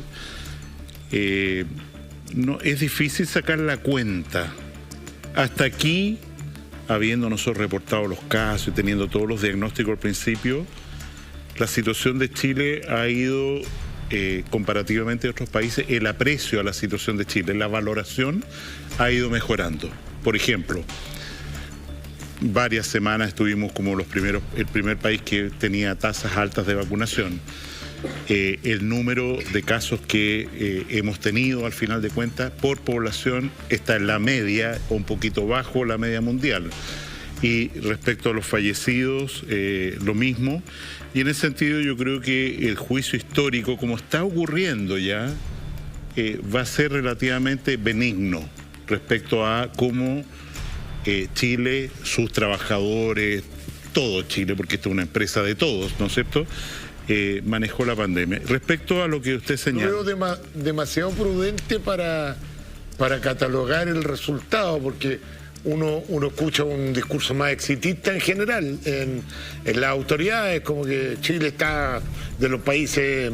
no, es difícil sacar la cuenta. Hasta aquí, habiendo nosotros reportado los casos y teniendo todos los diagnósticos al principio, la situación de Chile ha ido, comparativamente a otros países, el aprecio a la situación de Chile, la valoración ha ido mejorando. Por ejemplo, varias semanas estuvimos como el primer país que tenía tasas altas de vacunación. El número de casos que hemos tenido al final de cuentas por población está en la media o un poquito bajo la media mundial. Y respecto a los fallecidos, lo mismo. Y en ese sentido yo creo que el juicio histórico, como está ocurriendo ya, va a ser relativamente benigno respecto a cómo Chile, sus trabajadores, todo Chile, porque esto es una empresa de todos, ¿no es cierto?, manejó la pandemia. Respecto a lo que usted señala... Lo veo demasiado prudente para catalogar el resultado, porque uno escucha un discurso más exitista en general en las autoridades, como que Chile está de los países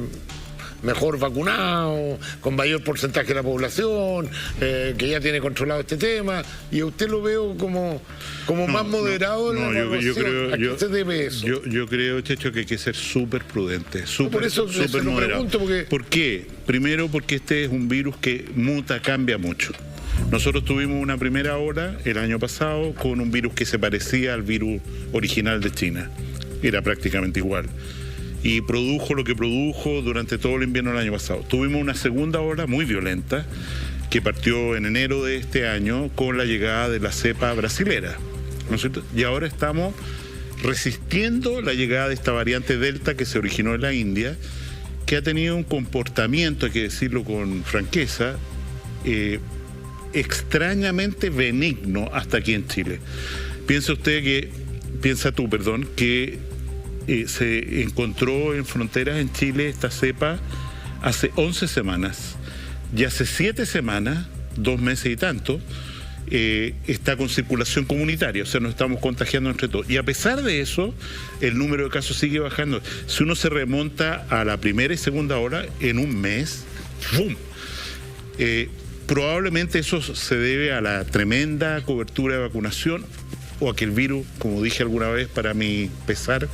mejor vacunado, con mayor porcentaje de la población, que ya tiene controlado este tema, y a usted lo veo como más moderado en la evaluación. ¿A qué se debe eso? Yo creo, Checho, que hay que ser súper prudente, por eso se lo pregunto, porque... ¿Por qué? Primero, porque este es un virus que muta, cambia mucho. Nosotros tuvimos una primera ola el año pasado con un virus que se parecía al virus original de China. Era prácticamente igual. Y produjo lo que produjo durante todo el invierno del año pasado. Tuvimos una segunda ola muy violenta que partió en enero de este año con la llegada de la cepa brasilera, ¿no es cierto? Y ahora estamos resistiendo la llegada de esta variante Delta que se originó en la India, que ha tenido un comportamiento, hay que decirlo con franqueza, extrañamente benigno hasta aquí en Chile. Piensa tú, que se encontró en fronteras en Chile esta cepa hace 11 semanas y hace 7 semanas, 2 meses y tanto, está con circulación comunitaria, o sea, nos estamos contagiando entre todos. Y a pesar de eso, el número de casos sigue bajando. Si uno se remonta a la primera y segunda ola, en un mes, ¡bum! Probablemente eso se debe a la tremenda cobertura de vacunación o a que el virus, como dije alguna vez, para mi pesar,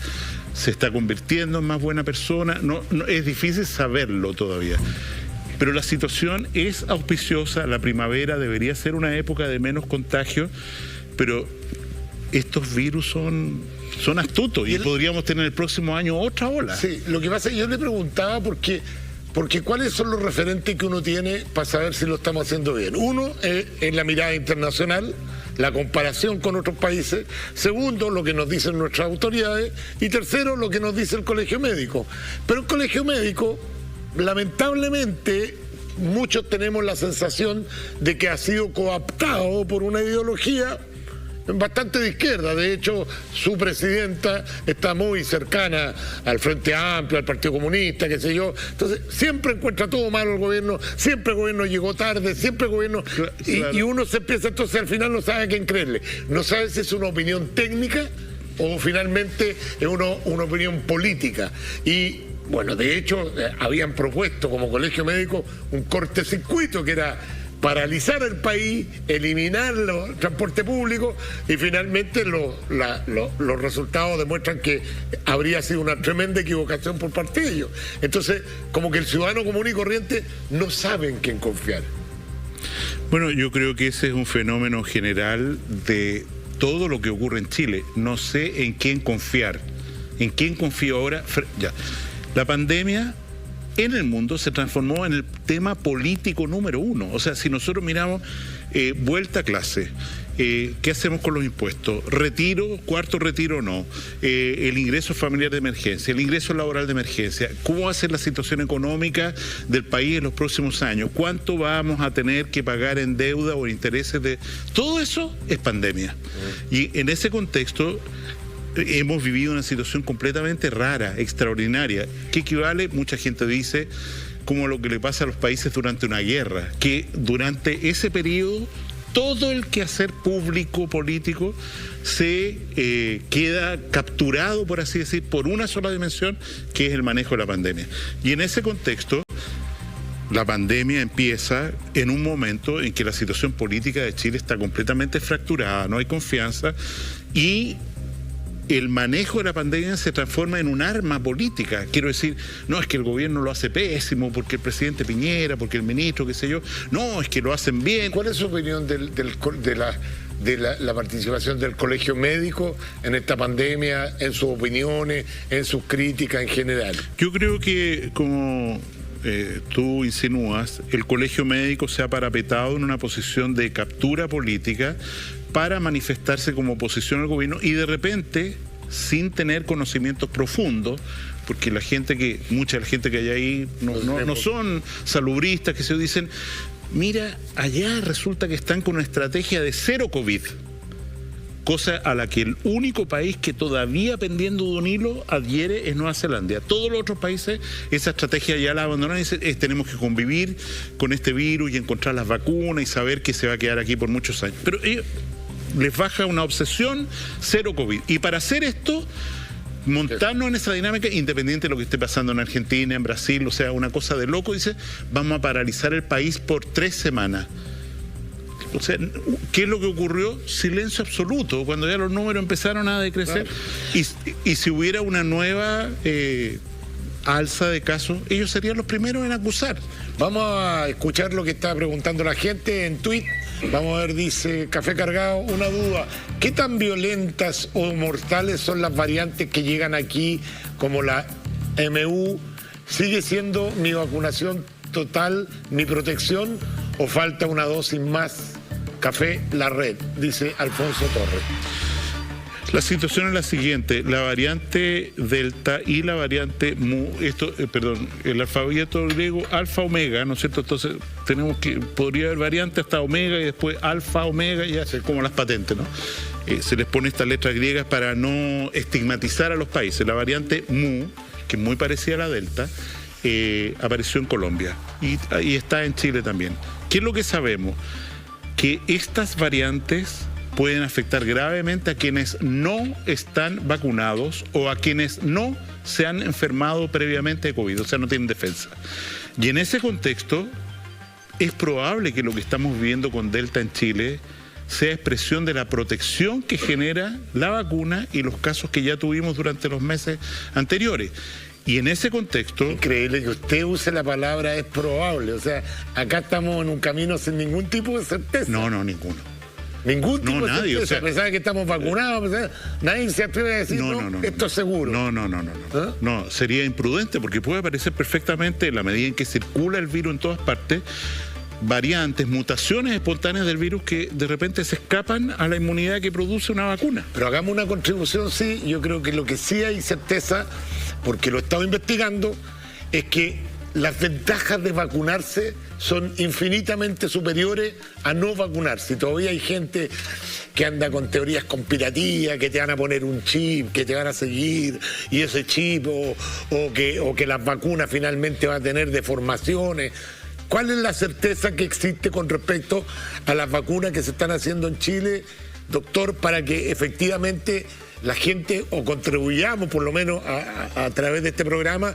se está convirtiendo en más buena persona. No, es difícil saberlo todavía. Pero la situación es auspiciosa, la primavera debería ser una época de menos contagio, pero estos virus son astutos y podríamos tener el próximo año otra ola. Sí, lo que pasa es que yo le preguntaba porque ¿cuáles son los referentes que uno tiene para saber si lo estamos haciendo bien? Uno es la mirada internacional, la comparación con otros países. Segundo, lo que nos dicen nuestras autoridades. Y tercero, lo que nos dice el Colegio Médico. Pero el Colegio Médico, lamentablemente, muchos tenemos la sensación de que ha sido cooptado por una ideología bastante de izquierda. De hecho, su presidenta está muy cercana al Frente Amplio, al Partido Comunista, qué sé yo. Entonces, siempre encuentra todo malo el gobierno, siempre el gobierno llegó tarde, siempre el gobierno... Y uno se empieza, entonces al final no sabe a quién creerle. No sabe si es una opinión técnica o finalmente es una opinión política. Y bueno, de hecho, habían propuesto como Colegio Médico un cortocircuito que era paralizar el país, eliminar el transporte público y finalmente los resultados demuestran que habría sido una tremenda equivocación por parte de ellos. Entonces, como que el ciudadano común y corriente no sabe en quién confiar. Bueno, yo creo que ese es un fenómeno general de todo lo que ocurre en Chile. No sé en quién confiar. ¿En quién confío ahora? Ya. La pandemia en el mundo se transformó en el tema político número uno. O sea, si nosotros miramos vuelta a clase, ¿qué hacemos con los impuestos? ¿Retiro? ¿Cuarto retiro o no? El ingreso familiar de emergencia, el ingreso laboral de emergencia. ¿Cómo va a ser la situación económica del país en los próximos años? ¿Cuánto vamos a tener que pagar en deuda o intereses de...? Todo eso es pandemia. Y en ese contexto hemos vivido una situación completamente rara, extraordinaria, que equivale, mucha gente dice, como lo que le pasa a los países durante una guerra, que durante ese periodo todo el quehacer público, político, se queda capturado, por así decir, por una sola dimensión, que es el manejo de la pandemia. Y en ese contexto, la pandemia empieza en un momento en que la situación política de Chile está completamente fracturada, no hay confianza, y el manejo de la pandemia se transforma en un arma política. Quiero decir, no es que el gobierno lo hace pésimo, porque el presidente Piñera, porque el ministro, qué sé yo, no, es que lo hacen bien. ¿Cuál es su opinión de la participación del Colegio Médico en esta pandemia, en sus opiniones, en sus críticas en general? Yo creo que, como tú insinúas, el Colegio Médico se ha parapetado en una posición de captura política para manifestarse como oposición al gobierno y de repente, sin tener conocimientos profundos, porque mucha de la gente que hay ahí no son salubristas, que se dicen, mira, allá resulta que están con una estrategia de cero COVID, cosa a la que el único país que todavía pendiendo de un hilo adhiere es Nueva Zelanda. Todos los otros países esa estrategia ya la abandonaron y dicen, tenemos que convivir con este virus y encontrar las vacunas y saber que se va a quedar aquí por muchos años. Pero ellos les baja una obsesión, cero COVID. Y para hacer esto, montarnos en esa dinámica, independiente de lo que esté pasando en Argentina, en Brasil, o sea, una cosa de loco, dice, vamos a paralizar el país por 3 semanas. O sea, ¿qué es lo que ocurrió? Silencio absoluto, cuando ya los números empezaron a decrecer. Claro. Y si hubiera una nueva alza de casos, ellos serían los primeros en acusar. Vamos a escuchar lo que está preguntando la gente en Twitter. Vamos a ver, dice Café Cargado, una duda. ¿Qué tan violentas o mortales son las variantes que llegan aquí, como la MU? ¿Sigue siendo mi vacunación total, mi protección, o falta una dosis más? Café La Red, dice Alfonso Torres. La situación es la siguiente: la variante Delta y la variante Mu, el alfabeto griego alfa omega, ¿no es cierto? Entonces podría haber variante hasta omega y después alfa, omega, ya como las patentes, ¿no? Se les pone estas letras griegas para no estigmatizar a los países. La variante Mu, que es muy parecida a la Delta, apareció en Colombia y está en Chile también. ¿Qué es lo que sabemos? que estas variantes pueden afectar gravemente a quienes no están vacunados o a quienes no se han enfermado previamente de COVID, o sea, no tienen defensa. Y en ese contexto, es probable que lo que estamos viviendo con Delta en Chile sea expresión de la protección que genera la vacuna y los casos que ya tuvimos durante los meses anteriores. Y en ese contexto... Increíble que usted use la palabra es probable. O sea, acá estamos en un camino sin ningún tipo de certeza. No, ninguno. Ningún tipo de nadie, certeza. o sea, a pesar de que estamos vacunados, nadie se atreve a decir, esto es seguro. No. No, sería imprudente porque puede aparecer perfectamente, en la medida en que circula el virus en todas partes, variantes, mutaciones espontáneas del virus que de repente se escapan a la inmunidad que produce una vacuna. Pero hagamos una contribución, sí. Yo creo que lo que sí hay certeza, porque lo he estado investigando, es que las ventajas de vacunarse son infinitamente superiores a no vacunarse. Y todavía hay gente que anda con teorías conspirativas, que te van a poner un chip, que te van a seguir, y ese chip, o que las vacunas finalmente van a tener deformaciones. ¿Cuál es la certeza que existe con respecto a las vacunas que se están haciendo en Chile, doctor, para que efectivamente la gente, o contribuyamos por lo menos a través de este programa,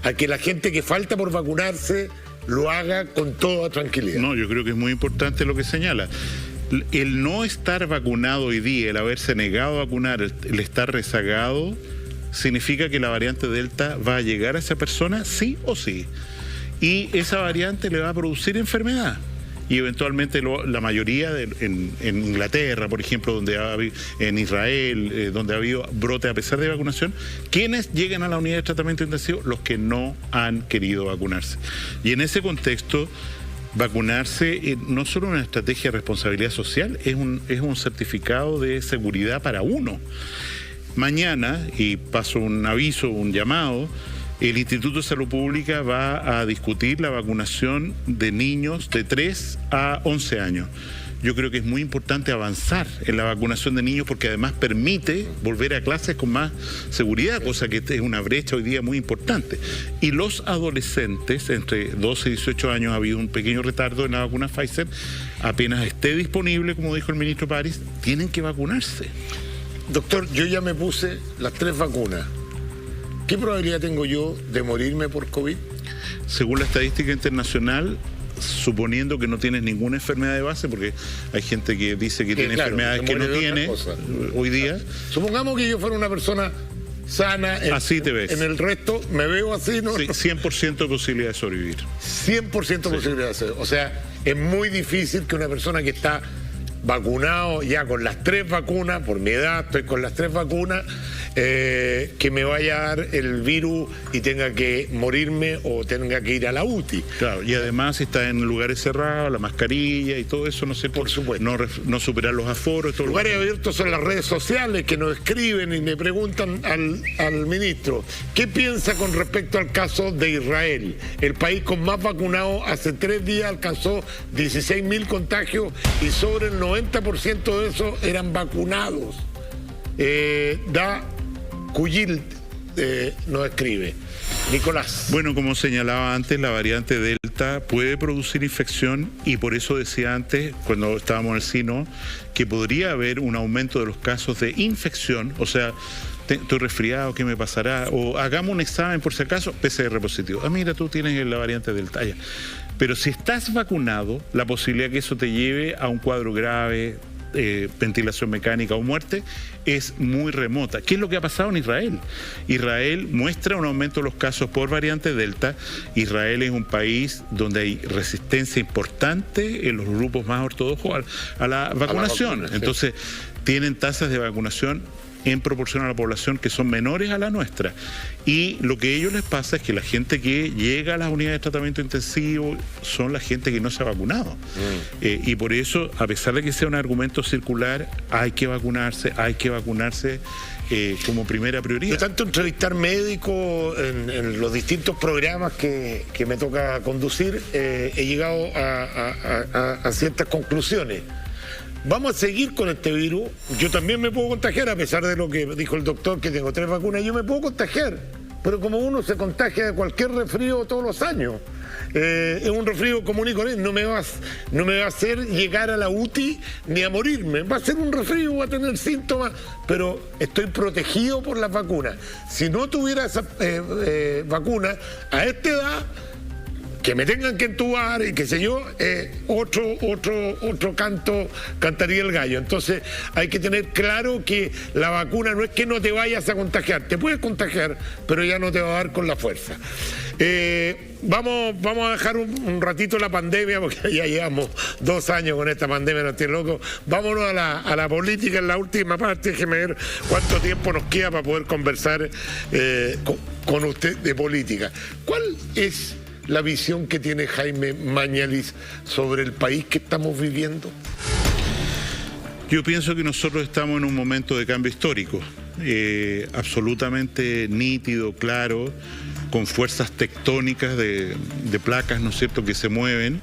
a que la gente que falta por vacunarse lo haga con toda tranquilidad? No, yo creo que es muy importante lo que señala. El no estar vacunado hoy día, el haberse negado a vacunar, el estar rezagado, significa que la variante Delta va a llegar a esa persona sí o sí. Y esa variante le va a producir enfermedad. Y eventualmente la mayoría en Inglaterra, por ejemplo, en Israel, donde ha habido brote a pesar de vacunación, ¿quiénes llegan a la unidad de tratamiento intensivo? Los que no han querido vacunarse. Y en ese contexto, vacunarse no solo una estrategia de responsabilidad social, es un certificado de seguridad para uno. Mañana, y paso un aviso, un llamado, el Instituto de Salud Pública va a discutir la vacunación de niños de 3 a 11 años. Yo creo que es muy importante avanzar en la vacunación de niños porque además permite volver a clases con más seguridad, cosa que es una brecha hoy día muy importante. Y los adolescentes, entre 12 y 18 años, ha habido un pequeño retardo en la vacuna Pfizer. Apenas esté disponible, como dijo el ministro París, tienen que vacunarse. Doctor, yo ya me puse las 3 vacunas. ¿Qué probabilidad tengo yo de morirme por COVID? Según la estadística internacional, suponiendo que no tienes ninguna enfermedad de base, porque hay gente que dice que tiene enfermedades que no tiene hoy día. Supongamos que yo fuera una persona sana, así te ves. En el resto me veo así, ¿no? Sí, 100% de posibilidad de sobrevivir. 100% posibilidad de sobrevivir. O sea, es muy difícil que una persona que está vacunado ya con las 3 vacunas, por mi edad estoy con las 3 vacunas, que me vaya a dar el virus y tenga que morirme o tenga que ir a la UTI. Claro, y además si está en lugares cerrados, la mascarilla y todo eso, no sé, por supuesto. No superar los aforos. Lugares abiertos son las redes sociales que nos escriben y me preguntan al ministro, ¿qué piensa con respecto al caso de Israel? El país con más vacunados hace 3 días alcanzó 16.000 contagios y sobre el 90% de esos eran vacunados. Cuyil nos escribe. Nicolás. Bueno, como señalaba antes, la variante Delta puede producir infección y por eso decía antes, cuando estábamos en el SINO, que podría haber un aumento de los casos de infección, o sea, estoy resfriado, ¿qué me pasará? O hagamos un examen por si acaso, PCR positivo. Ah, mira, tú tienes la variante Delta. Ya. Pero si estás vacunado, la posibilidad que eso te lleve a un cuadro grave, ventilación mecánica o muerte, es muy remota. ¿Qué es lo que ha pasado en Israel? Israel muestra un aumento de los casos por variante Delta. Israel es un país donde hay resistencia importante en los grupos más ortodoxos a la vacunación. Entonces, tienen tasas de vacunación en proporción a la población que son menores a la nuestra. Y lo que a ellos les pasa es que la gente que llega a las unidades de tratamiento intensivo son la gente que no se ha vacunado. Y por eso, a pesar de que sea un argumento circular, hay que vacunarse como primera prioridad. Yo tanto entrevistar médicos en los distintos programas que me toca conducir, he llegado a ciertas conclusiones. Vamos a seguir con este virus. Yo también me puedo contagiar, a pesar de lo que dijo el doctor, que tengo 3 vacunas. Yo me puedo contagiar, pero como uno se contagia de cualquier resfrío todos los años. Es un resfrío común y corriente. No me va a hacer llegar a la UTI ni a morirme. Va a ser un resfrío, voy a tener síntomas, pero estoy protegido por las vacunas. Si no tuviera esa vacuna, a esta edad, que me tengan que entubar y qué sé yo, otro canto cantaría el gallo. Entonces hay que tener claro que la vacuna no es que no te vayas a contagiar, te puedes contagiar, pero ya no te va a dar con la fuerza. Vamos a dejar un ratito la pandemia, porque ya llevamos 2 años con esta pandemia, nos tiene locos. Vámonos a la política en la última parte, déjeme ver cuánto tiempo nos queda para poder conversar con usted de política. ¿Cuál es la visión que tiene Jaime Mañalich sobre el país que estamos viviendo? Yo pienso que nosotros estamos en un momento de cambio histórico, absolutamente nítido, claro, con fuerzas tectónicas de placas, ¿no es cierto?, que se mueven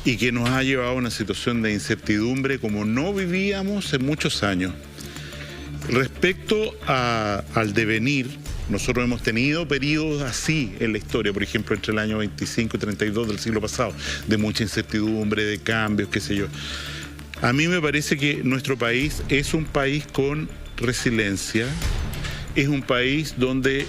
y que nos ha llevado a una situación de incertidumbre como no vivíamos en muchos años. Respecto al devenir, nosotros hemos tenido periodos así en la historia, por ejemplo, entre el año 25 y 32 del siglo pasado, de mucha incertidumbre, de cambios, qué sé yo. A mí me parece que nuestro país es un país con resiliencia, es un país donde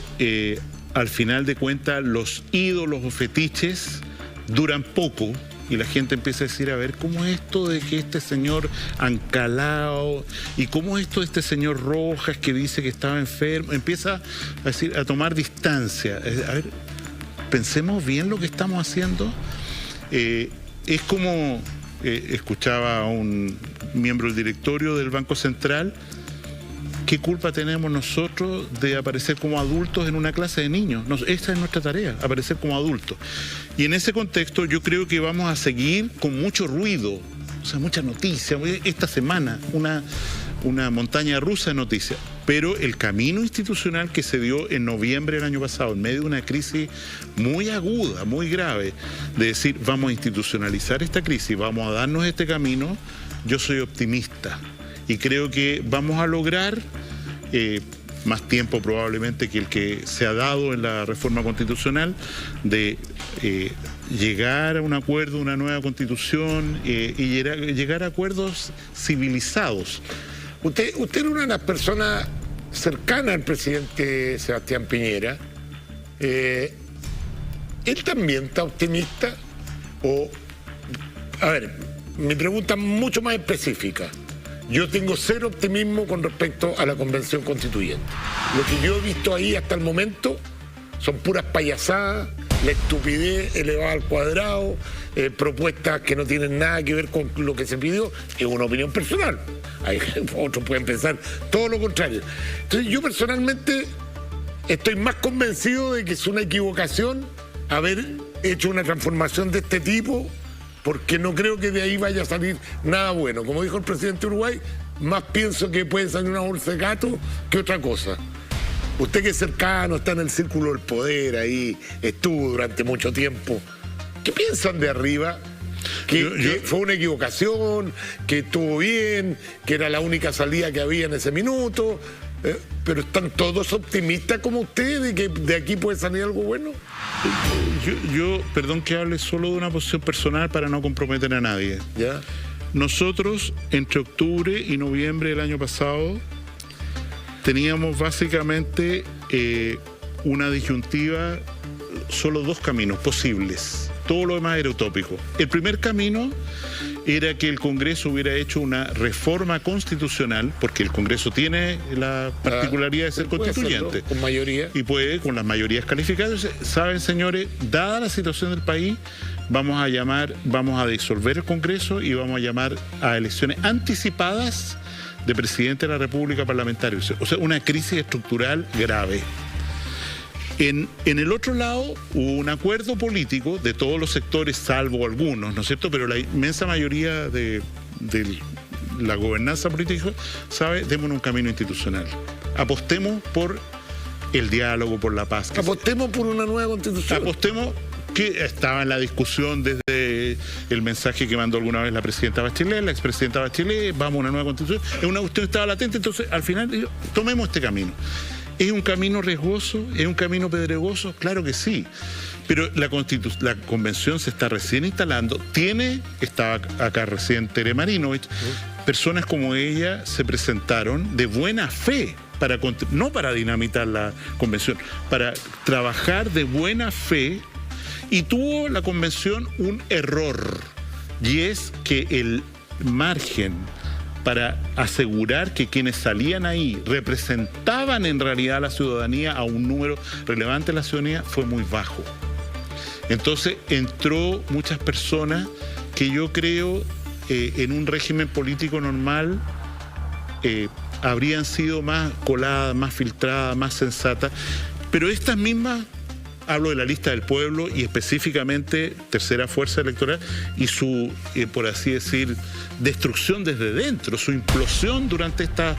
al final de cuentas los ídolos o fetiches duran poco. Y la gente empieza a decir, a ver, ¿cómo es esto de que este señor Ancalao y cómo es esto de este señor Rojas que dice que estaba enfermo? Empieza a decir, a tomar distancia. A ver, pensemos bien lo que estamos haciendo. Es como escuchaba a un miembro del directorio del Banco Central. ¿Qué culpa tenemos nosotros de aparecer como adultos en una clase de niños? Esa es nuestra tarea, aparecer como adultos. Y en ese contexto yo creo que vamos a seguir con mucho ruido, o sea, mucha noticia. Esta semana una montaña rusa de noticias. Pero el camino institucional que se dio en noviembre del año pasado, en medio de una crisis muy aguda, muy grave, de decir, vamos a institucionalizar esta crisis, vamos a darnos este camino, yo soy optimista. Y creo que vamos a lograr más tiempo probablemente que el que se ha dado en la reforma constitucional de llegar a un acuerdo, una nueva constitución y llegar a acuerdos civilizados. Usted era una de las personas cercanas al presidente Sebastián Piñera. ¿Él también está optimista? A ver, mi pregunta es mucho más específica. Yo tengo cero optimismo con respecto a la Convención Constituyente. Lo que yo he visto ahí hasta el momento son puras payasadas, la estupidez elevada al cuadrado, propuestas que no tienen nada que ver con lo que se pidió. Es una opinión personal. Otros pueden pensar todo lo contrario. Entonces yo personalmente estoy más convencido de que es una equivocación haber hecho una transformación de este tipo, porque no creo que de ahí vaya a salir nada bueno. Como dijo el presidente de Uruguay, más pienso que puede salir una bolsa de gato que otra cosa. Usted que es cercano, está en el círculo del poder ahí, estuvo durante mucho tiempo. ¿Qué piensan de arriba? Que fue una equivocación, que estuvo bien, que era la única salida que había en ese minuto, pero están todos optimistas como usted de que de aquí puede salir algo bueno. Yo, perdón que hable solo de una posición personal para no comprometer a nadie. ¿Ya? Nosotros, entre octubre y noviembre del año pasado, teníamos básicamente una disyuntiva, solo 2 caminos posibles. Todo lo demás era utópico. El primer camino era que el Congreso hubiera hecho una reforma constitucional, porque el Congreso tiene la particularidad de ser constituyente. Hacerlo, con mayoría. Y puede, con las mayorías calificadas. Saben, señores, dada la situación del país, vamos a disolver el Congreso y vamos a llamar a elecciones anticipadas de presidente de la República parlamentario. O sea, una crisis estructural grave. En el otro lado hubo un acuerdo político de todos los sectores, salvo algunos, ¿no es cierto? Pero la inmensa mayoría de la gobernanza política sabe, démonos un camino institucional. Apostemos por el diálogo, por la paz. Apostemos por una nueva constitución. Apostemos, que estaba en la discusión desde el mensaje que mandó alguna vez la presidenta Bachelet, la expresidenta Bachelet, vamos a una nueva constitución. Es una cuestión que estaba latente, entonces al final tomemos este camino. ¿Es un camino riesgoso? ¿Es un camino pedregoso? Claro que sí. Pero la convención se está recién instalando. Estaba acá recién Tere Marinovich. Personas como ella se presentaron de buena fe, no para dinamitar la convención, para trabajar de buena fe, y tuvo la convención un error, y es que el margen para asegurar que quienes salían ahí representaban en realidad a la ciudadanía, a un número relevante de la ciudadanía, fue muy bajo. Entonces entró muchas personas que yo creo en un régimen político normal habrían sido más coladas, más filtradas, más sensatas, pero estas mismas, hablo de la lista del pueblo y específicamente Tercera Fuerza Electoral y su, por así decir, destrucción desde dentro, su implosión durante estas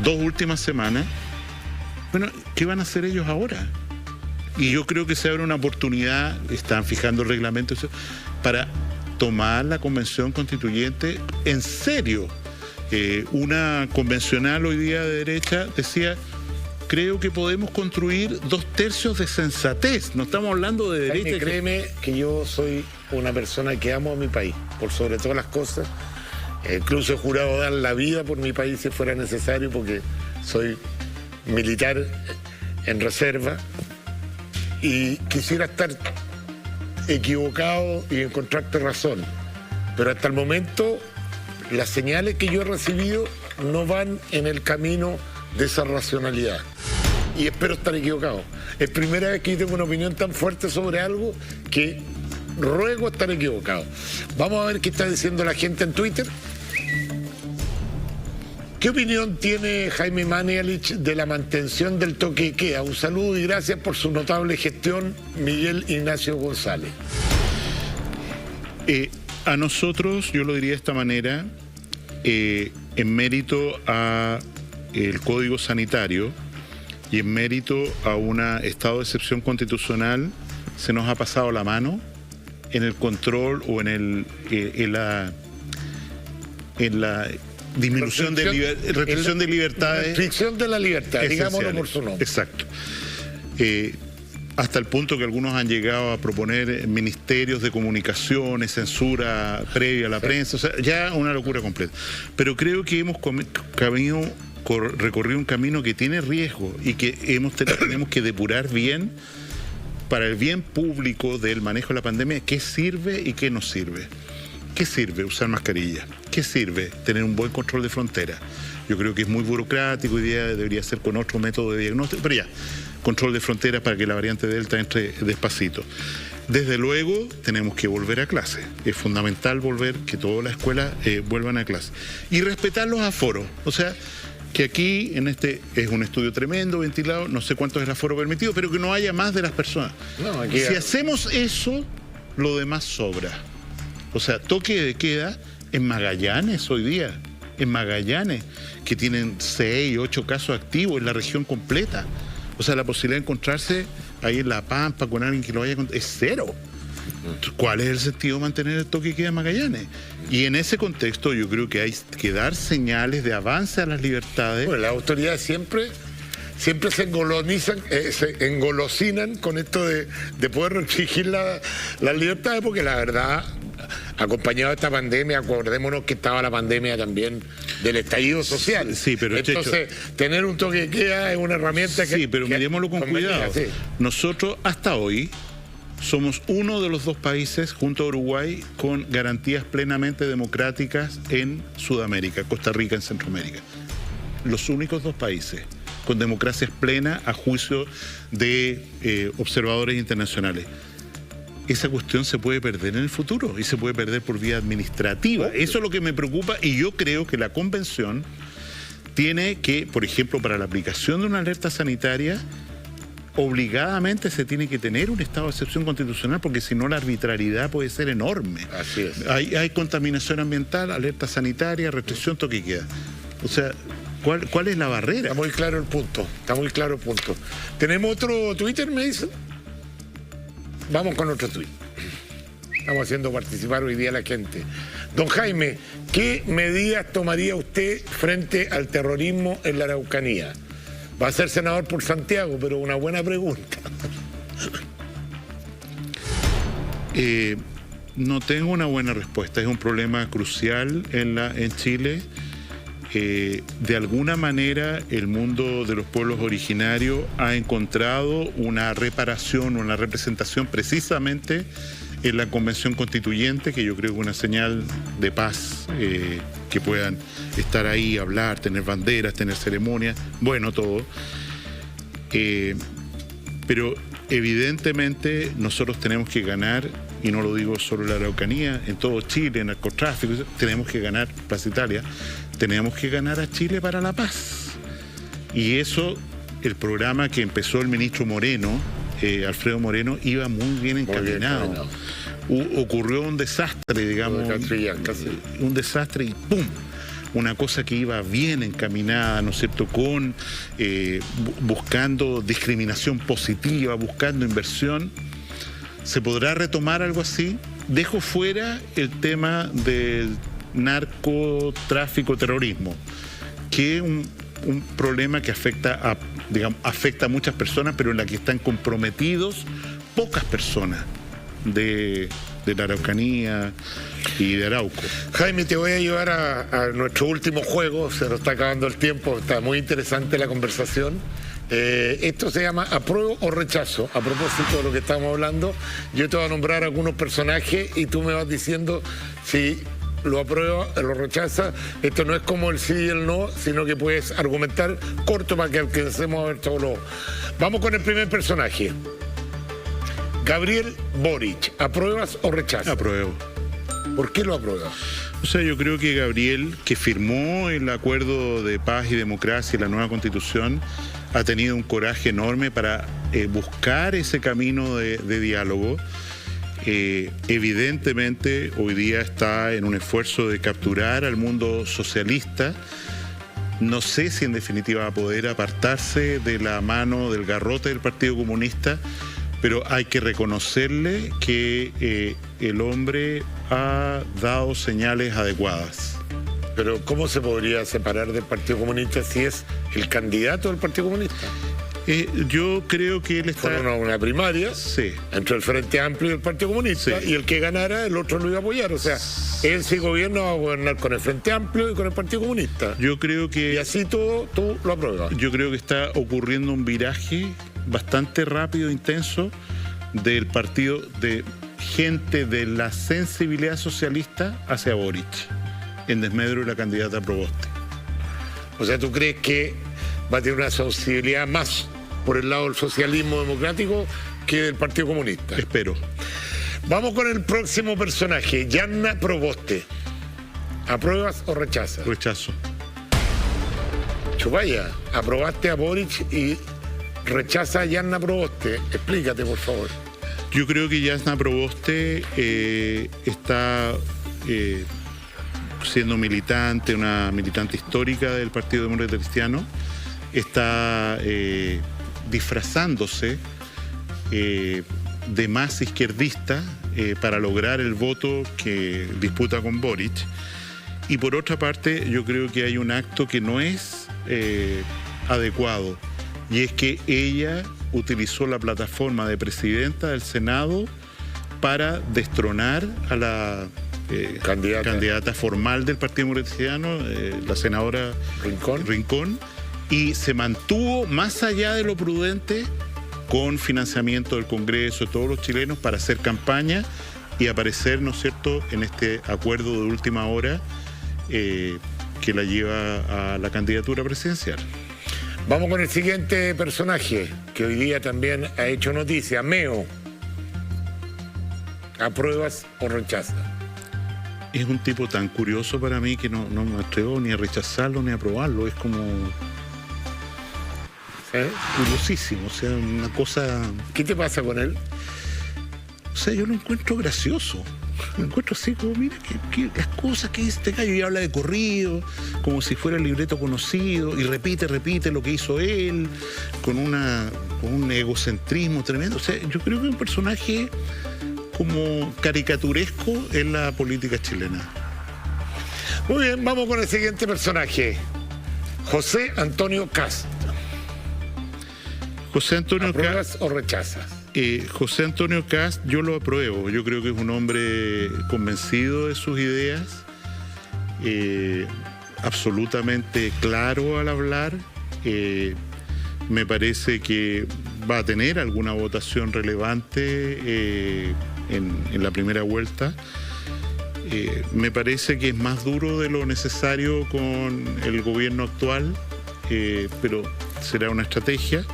2 últimas semanas. Bueno, ¿qué van a hacer ellos ahora? Y yo creo que se abre una oportunidad, están fijando el reglamento, para tomar la convención constituyente en serio. Una convencional hoy día de derecha decía: creo que podemos construir 2/3 de sensatez. No estamos hablando de derecha. Jaime, créeme que yo soy una persona que amo a mi país, por sobre todas las cosas. Incluso he jurado dar la vida por mi país si fuera necesario, porque soy militar en reserva y quisiera estar equivocado y encontrarte razón. Pero hasta el momento las señales que yo he recibido no van en el camino de esa racionalidad. Y espero estar equivocado. Es primera vez que yo tengo una opinión tan fuerte sobre algo que ruego estar equivocado. Vamos a ver qué está diciendo la gente en Twitter. ¿Qué opinión tiene Jaime Mañalich de la mantención del toque de queda? Un saludo y gracias por su notable gestión, Miguel Ignacio González. A nosotros, yo lo diría de esta manera, en mérito a el Código Sanitario y en mérito a un estado de excepción constitucional, se nos ha pasado la mano en el control o en la disminución restricción de libertades. Restricción de la libertad, digámoslo por su nombre. Exacto. Hasta el punto que algunos han llegado a proponer ministerios de comunicaciones, censura previa a la prensa, o sea, ya una locura completa. Pero creo que hemos recorrido un camino que tiene riesgo y que tenemos que depurar bien para el bien público del manejo de la pandemia, qué sirve y qué no sirve. ¿Qué sirve usar mascarilla? ¿Qué sirve tener un buen control de frontera? Yo creo que es muy burocrático, hoy día debería ser con otro método de diagnóstico, pero ya, control de frontera para que la variante Delta entre despacito. Desde luego tenemos que volver a clase, es fundamental que todas las escuelas vuelvan a clase. Y respetar los aforos, o sea, que aquí en este es un estudio tremendo, ventilado, no sé cuánto es el aforo permitido, pero que no haya más de las personas. No, si hacemos eso, lo demás sobra. O sea, toque de queda en Magallanes hoy día, en Magallanes, que tienen 6, 8 casos activos en la región completa. O sea, la posibilidad de encontrarse ahí en La Pampa con alguien que lo vaya a contar es cero. ¿Cuál es el sentido de mantener el toque de queda en Magallanes? Y en ese contexto yo creo que hay que dar señales de avance a las libertades. Bueno, las autoridades siempre se engolosinan con esto de poder restringir las libertades, porque la verdad, acompañado de esta pandemia, acordémonos que estaba la pandemia también del estallido social. Sí, pero entonces, tener un toque de queda es una herramienta que... Sí, pero mirémoslo con cuidado. Sí. Nosotros, hasta hoy, somos uno de los 2 países, junto a Uruguay, con garantías plenamente democráticas en Sudamérica, Costa Rica en Centroamérica. Los únicos 2 países con democracias plenas a juicio de observadores internacionales. Esa cuestión se puede perder en el futuro y se puede perder por vía administrativa. Eso es lo que me preocupa, y yo creo que la convención tiene que, por ejemplo, para la aplicación de una alerta sanitaria, obligadamente se tiene que tener un estado de excepción constitucional, porque si no la arbitrariedad puede ser enorme. Así es. Hay contaminación ambiental, alerta sanitaria, restricción, toque y queda. O sea, ¿cuál es la barrera? Está muy claro el punto, ¿Tenemos otro Twitter, me dicen? Vamos con otro tuit. Estamos haciendo participar hoy día a la gente. Don Jaime, ¿qué medidas tomaría usted frente al terrorismo en la Araucanía? Va a ser senador por Santiago, pero una buena pregunta. No tengo una buena respuesta. Es un problema crucial en Chile. De alguna manera el mundo de los pueblos originarios ha encontrado una reparación, una representación precisamente en la Convención Constituyente, que yo creo que es una señal de paz, que puedan estar ahí, hablar, tener banderas, tener ceremonias, bueno, todo. Pero evidentemente nosotros tenemos que ganar, y no lo digo solo en la Araucanía, en todo Chile, en narcotráfico, tenemos que ganar Plaza Italia, tenemos que ganar a Chile para la paz. Y eso, el programa que empezó el ministro Moreno, Alfredo Moreno, iba muy bien encaminado. Ocurrió un desastre, digamos, un desastre y ¡pum! Una cosa que iba bien encaminada, ¿no es cierto?, con buscando discriminación positiva, buscando inversión. ¿Se podrá retomar algo así? Dejo fuera el tema del narcotráfico, terrorismo, que es un problema que afecta a muchas personas, pero en la que están comprometidos pocas personas de la Araucanía y de Arauco. Jaime, te voy a llevar a nuestro último juego, se nos está acabando el tiempo, está muy interesante la conversación. Esto se llama apruebo o rechazo. A propósito de lo que estamos hablando, yo te voy a nombrar algunos personajes y tú me vas diciendo si lo aprueba o lo rechaza. Esto no es como el sí y el no, sino que puedes argumentar corto para que alcancemos a ver todo lo... Vamos con el primer personaje. Gabriel Boric, ¿apruebas o rechazas? Apruebo. ¿Por qué lo apruebas? O sea, yo creo que Gabriel, que firmó el acuerdo de paz y democracia y la nueva constitución, ha tenido un coraje enorme para buscar ese camino de diálogo. Evidentemente, hoy día está en un esfuerzo de capturar al mundo socialista. No sé si en definitiva va a poder apartarse de la mano del garrote del Partido Comunista, pero hay que reconocerle que el hombre ha dado señales adecuadas. Pero ¿cómo se podría separar del Partido Comunista si es el candidato del Partido Comunista? Yo creo que él está... Fueron una primaria, sí, entre el Frente Amplio y el Partido Comunista, sí, y el que ganara, el otro lo iba a apoyar. O sea, él si gobierna va a gobernar con el Frente Amplio y con el Partido Comunista. Yo creo que... Y así todo, tú lo apruebas. Yo creo que está ocurriendo un viraje bastante rápido, intenso, del partido, de gente de la sensibilidad socialista hacia Boric, en desmedro de la candidata Proboste. O sea, ¿tú crees que va a tener una sensibilidad más por el lado del socialismo democrático que del Partido Comunista? Espero. Vamos con el próximo personaje, Yanna Proboste. ¿Apruebas o rechazas? Rechazo. Chupaya, aprobaste a Boric y rechaza a Yanna Proboste. Explícate, por favor. Yo creo que Yanna Proboste está siendo militante, una militante histórica del Partido Demócrata Cristiano, está disfrazándose de más izquierdista para lograr el voto que disputa con Boric. Y por otra parte, yo creo que hay un acto que no es adecuado, y es que ella utilizó la plataforma de presidenta del Senado para destronar a la candidata formal del Partido Demócrata Cristiano, la senadora Rincón, y se mantuvo más allá de lo prudente con financiamiento del Congreso, de todos los chilenos, para hacer campaña y aparecer, ¿no es cierto?, en este acuerdo de última hora que la lleva a la candidatura presidencial. Vamos con el siguiente personaje, que hoy día también ha hecho noticia, Meo. ¿Apruebas o rechazas? Es un tipo tan curioso para mí que no me atrevo ni a rechazarlo ni a aprobarlo. Es como... curiosísimo, o sea, una cosa... ¿Qué te pasa con él? O sea, yo lo encuentro gracioso. Lo encuentro así como, mira, que las cosas que dice este gallo, y habla de corrido, como si fuera el libreto conocido, y repite lo que hizo él, con un egocentrismo tremendo. O sea, yo creo que es un personaje como caricaturesco en la política chilena. Muy bien, vamos con el siguiente personaje, José Antonio Kast. José Antonio ¿Apruebas o rechazas? José Antonio Kast, yo lo apruebo. Yo creo que es un hombre convencido de sus ideas, absolutamente claro al hablar. Me parece que va a tener alguna votación relevante en la primera vuelta. Me parece que es más duro de lo necesario con el gobierno actual, pero será una estrategia.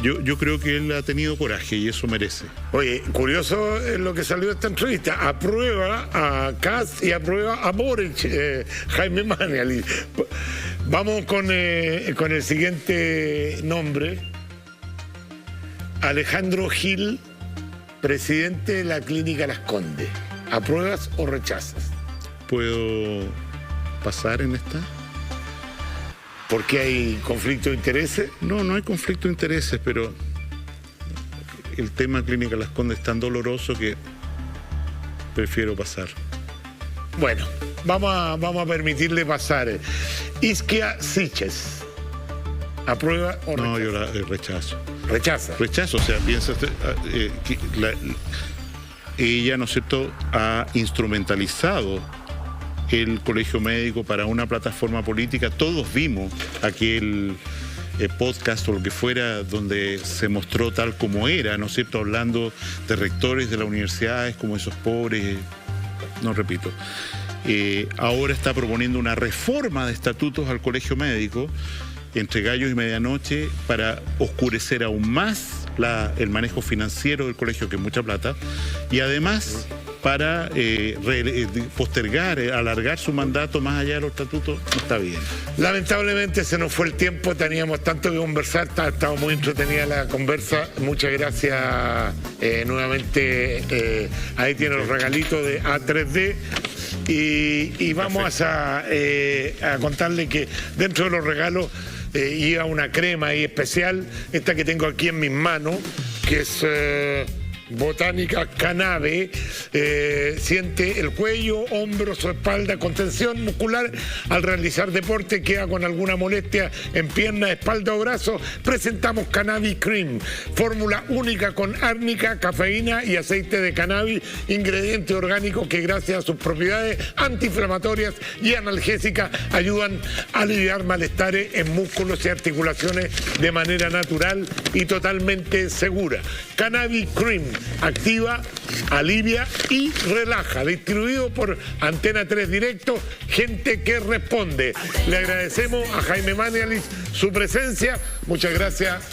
Yo creo que él ha tenido coraje y eso merece. Oye, curioso lo que salió de esta entrevista. Aprueba a Kast y aprueba a Boric, Jaime Mañalich. Vamos con el siguiente nombre. Alejandro Gil, presidente de la Clínica Las Condes. ¿Apruebas o rechazas? ¿Puedo pasar en esta? ¿Por qué hay conflicto de intereses? No hay conflicto de intereses, pero el tema Clínica Las Condes es tan doloroso que prefiero pasar. Bueno, vamos a permitirle pasar. Isquia Siches, ¿aprueba o rechaza? No, yo la rechazo. ¿Rechaza? Rechazo, o sea, piensa que ella, ¿no es cierto?, ha instrumentalizado el colegio médico para una plataforma política. Todos vimos aquel podcast o lo que fuera donde se mostró tal como era, ¿no es cierto?, hablando de rectores de las universidades como esos pobres, no repito. Ahora está proponiendo una reforma de estatutos al colegio médico entre gallos y medianoche para oscurecer aún más el manejo financiero del colegio, que es mucha plata, y además para postergar, alargar su mandato más allá de los estatutos, no está bien. Lamentablemente se nos fue el tiempo, teníamos tanto que conversar, estaba muy entretenida la conversa. Muchas gracias nuevamente. Ahí tiene los regalitos de A3D. Y vamos a contarle que dentro de los regalos iba una crema ahí especial, esta que tengo aquí en mis manos, que es Botánica Cannabis. Siente el cuello, hombros o espalda, contención muscular al realizar deporte, queda con alguna molestia en pierna, espalda o brazo. Presentamos Cannabis Cream, fórmula única con árnica, cafeína y aceite de cannabis, ingrediente orgánico que gracias a sus propiedades antiinflamatorias y analgésicas ayudan a aliviar malestares en músculos y articulaciones de manera natural y totalmente segura. Cannabis Cream activa, alivia y relaja. Distribuido por Antena 3 Directo, gente que responde. Le agradecemos a Jaime Mañalich su presencia. Muchas gracias,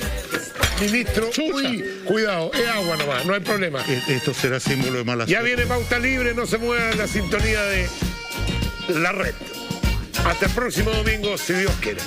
ministro. Uy, cuidado, es agua nomás, no hay problema. Esto será símbolo de mala Ya suerte. viene Pauta Libre, no se muevan la sintonía de la red. Hasta el próximo domingo, si Dios quiere.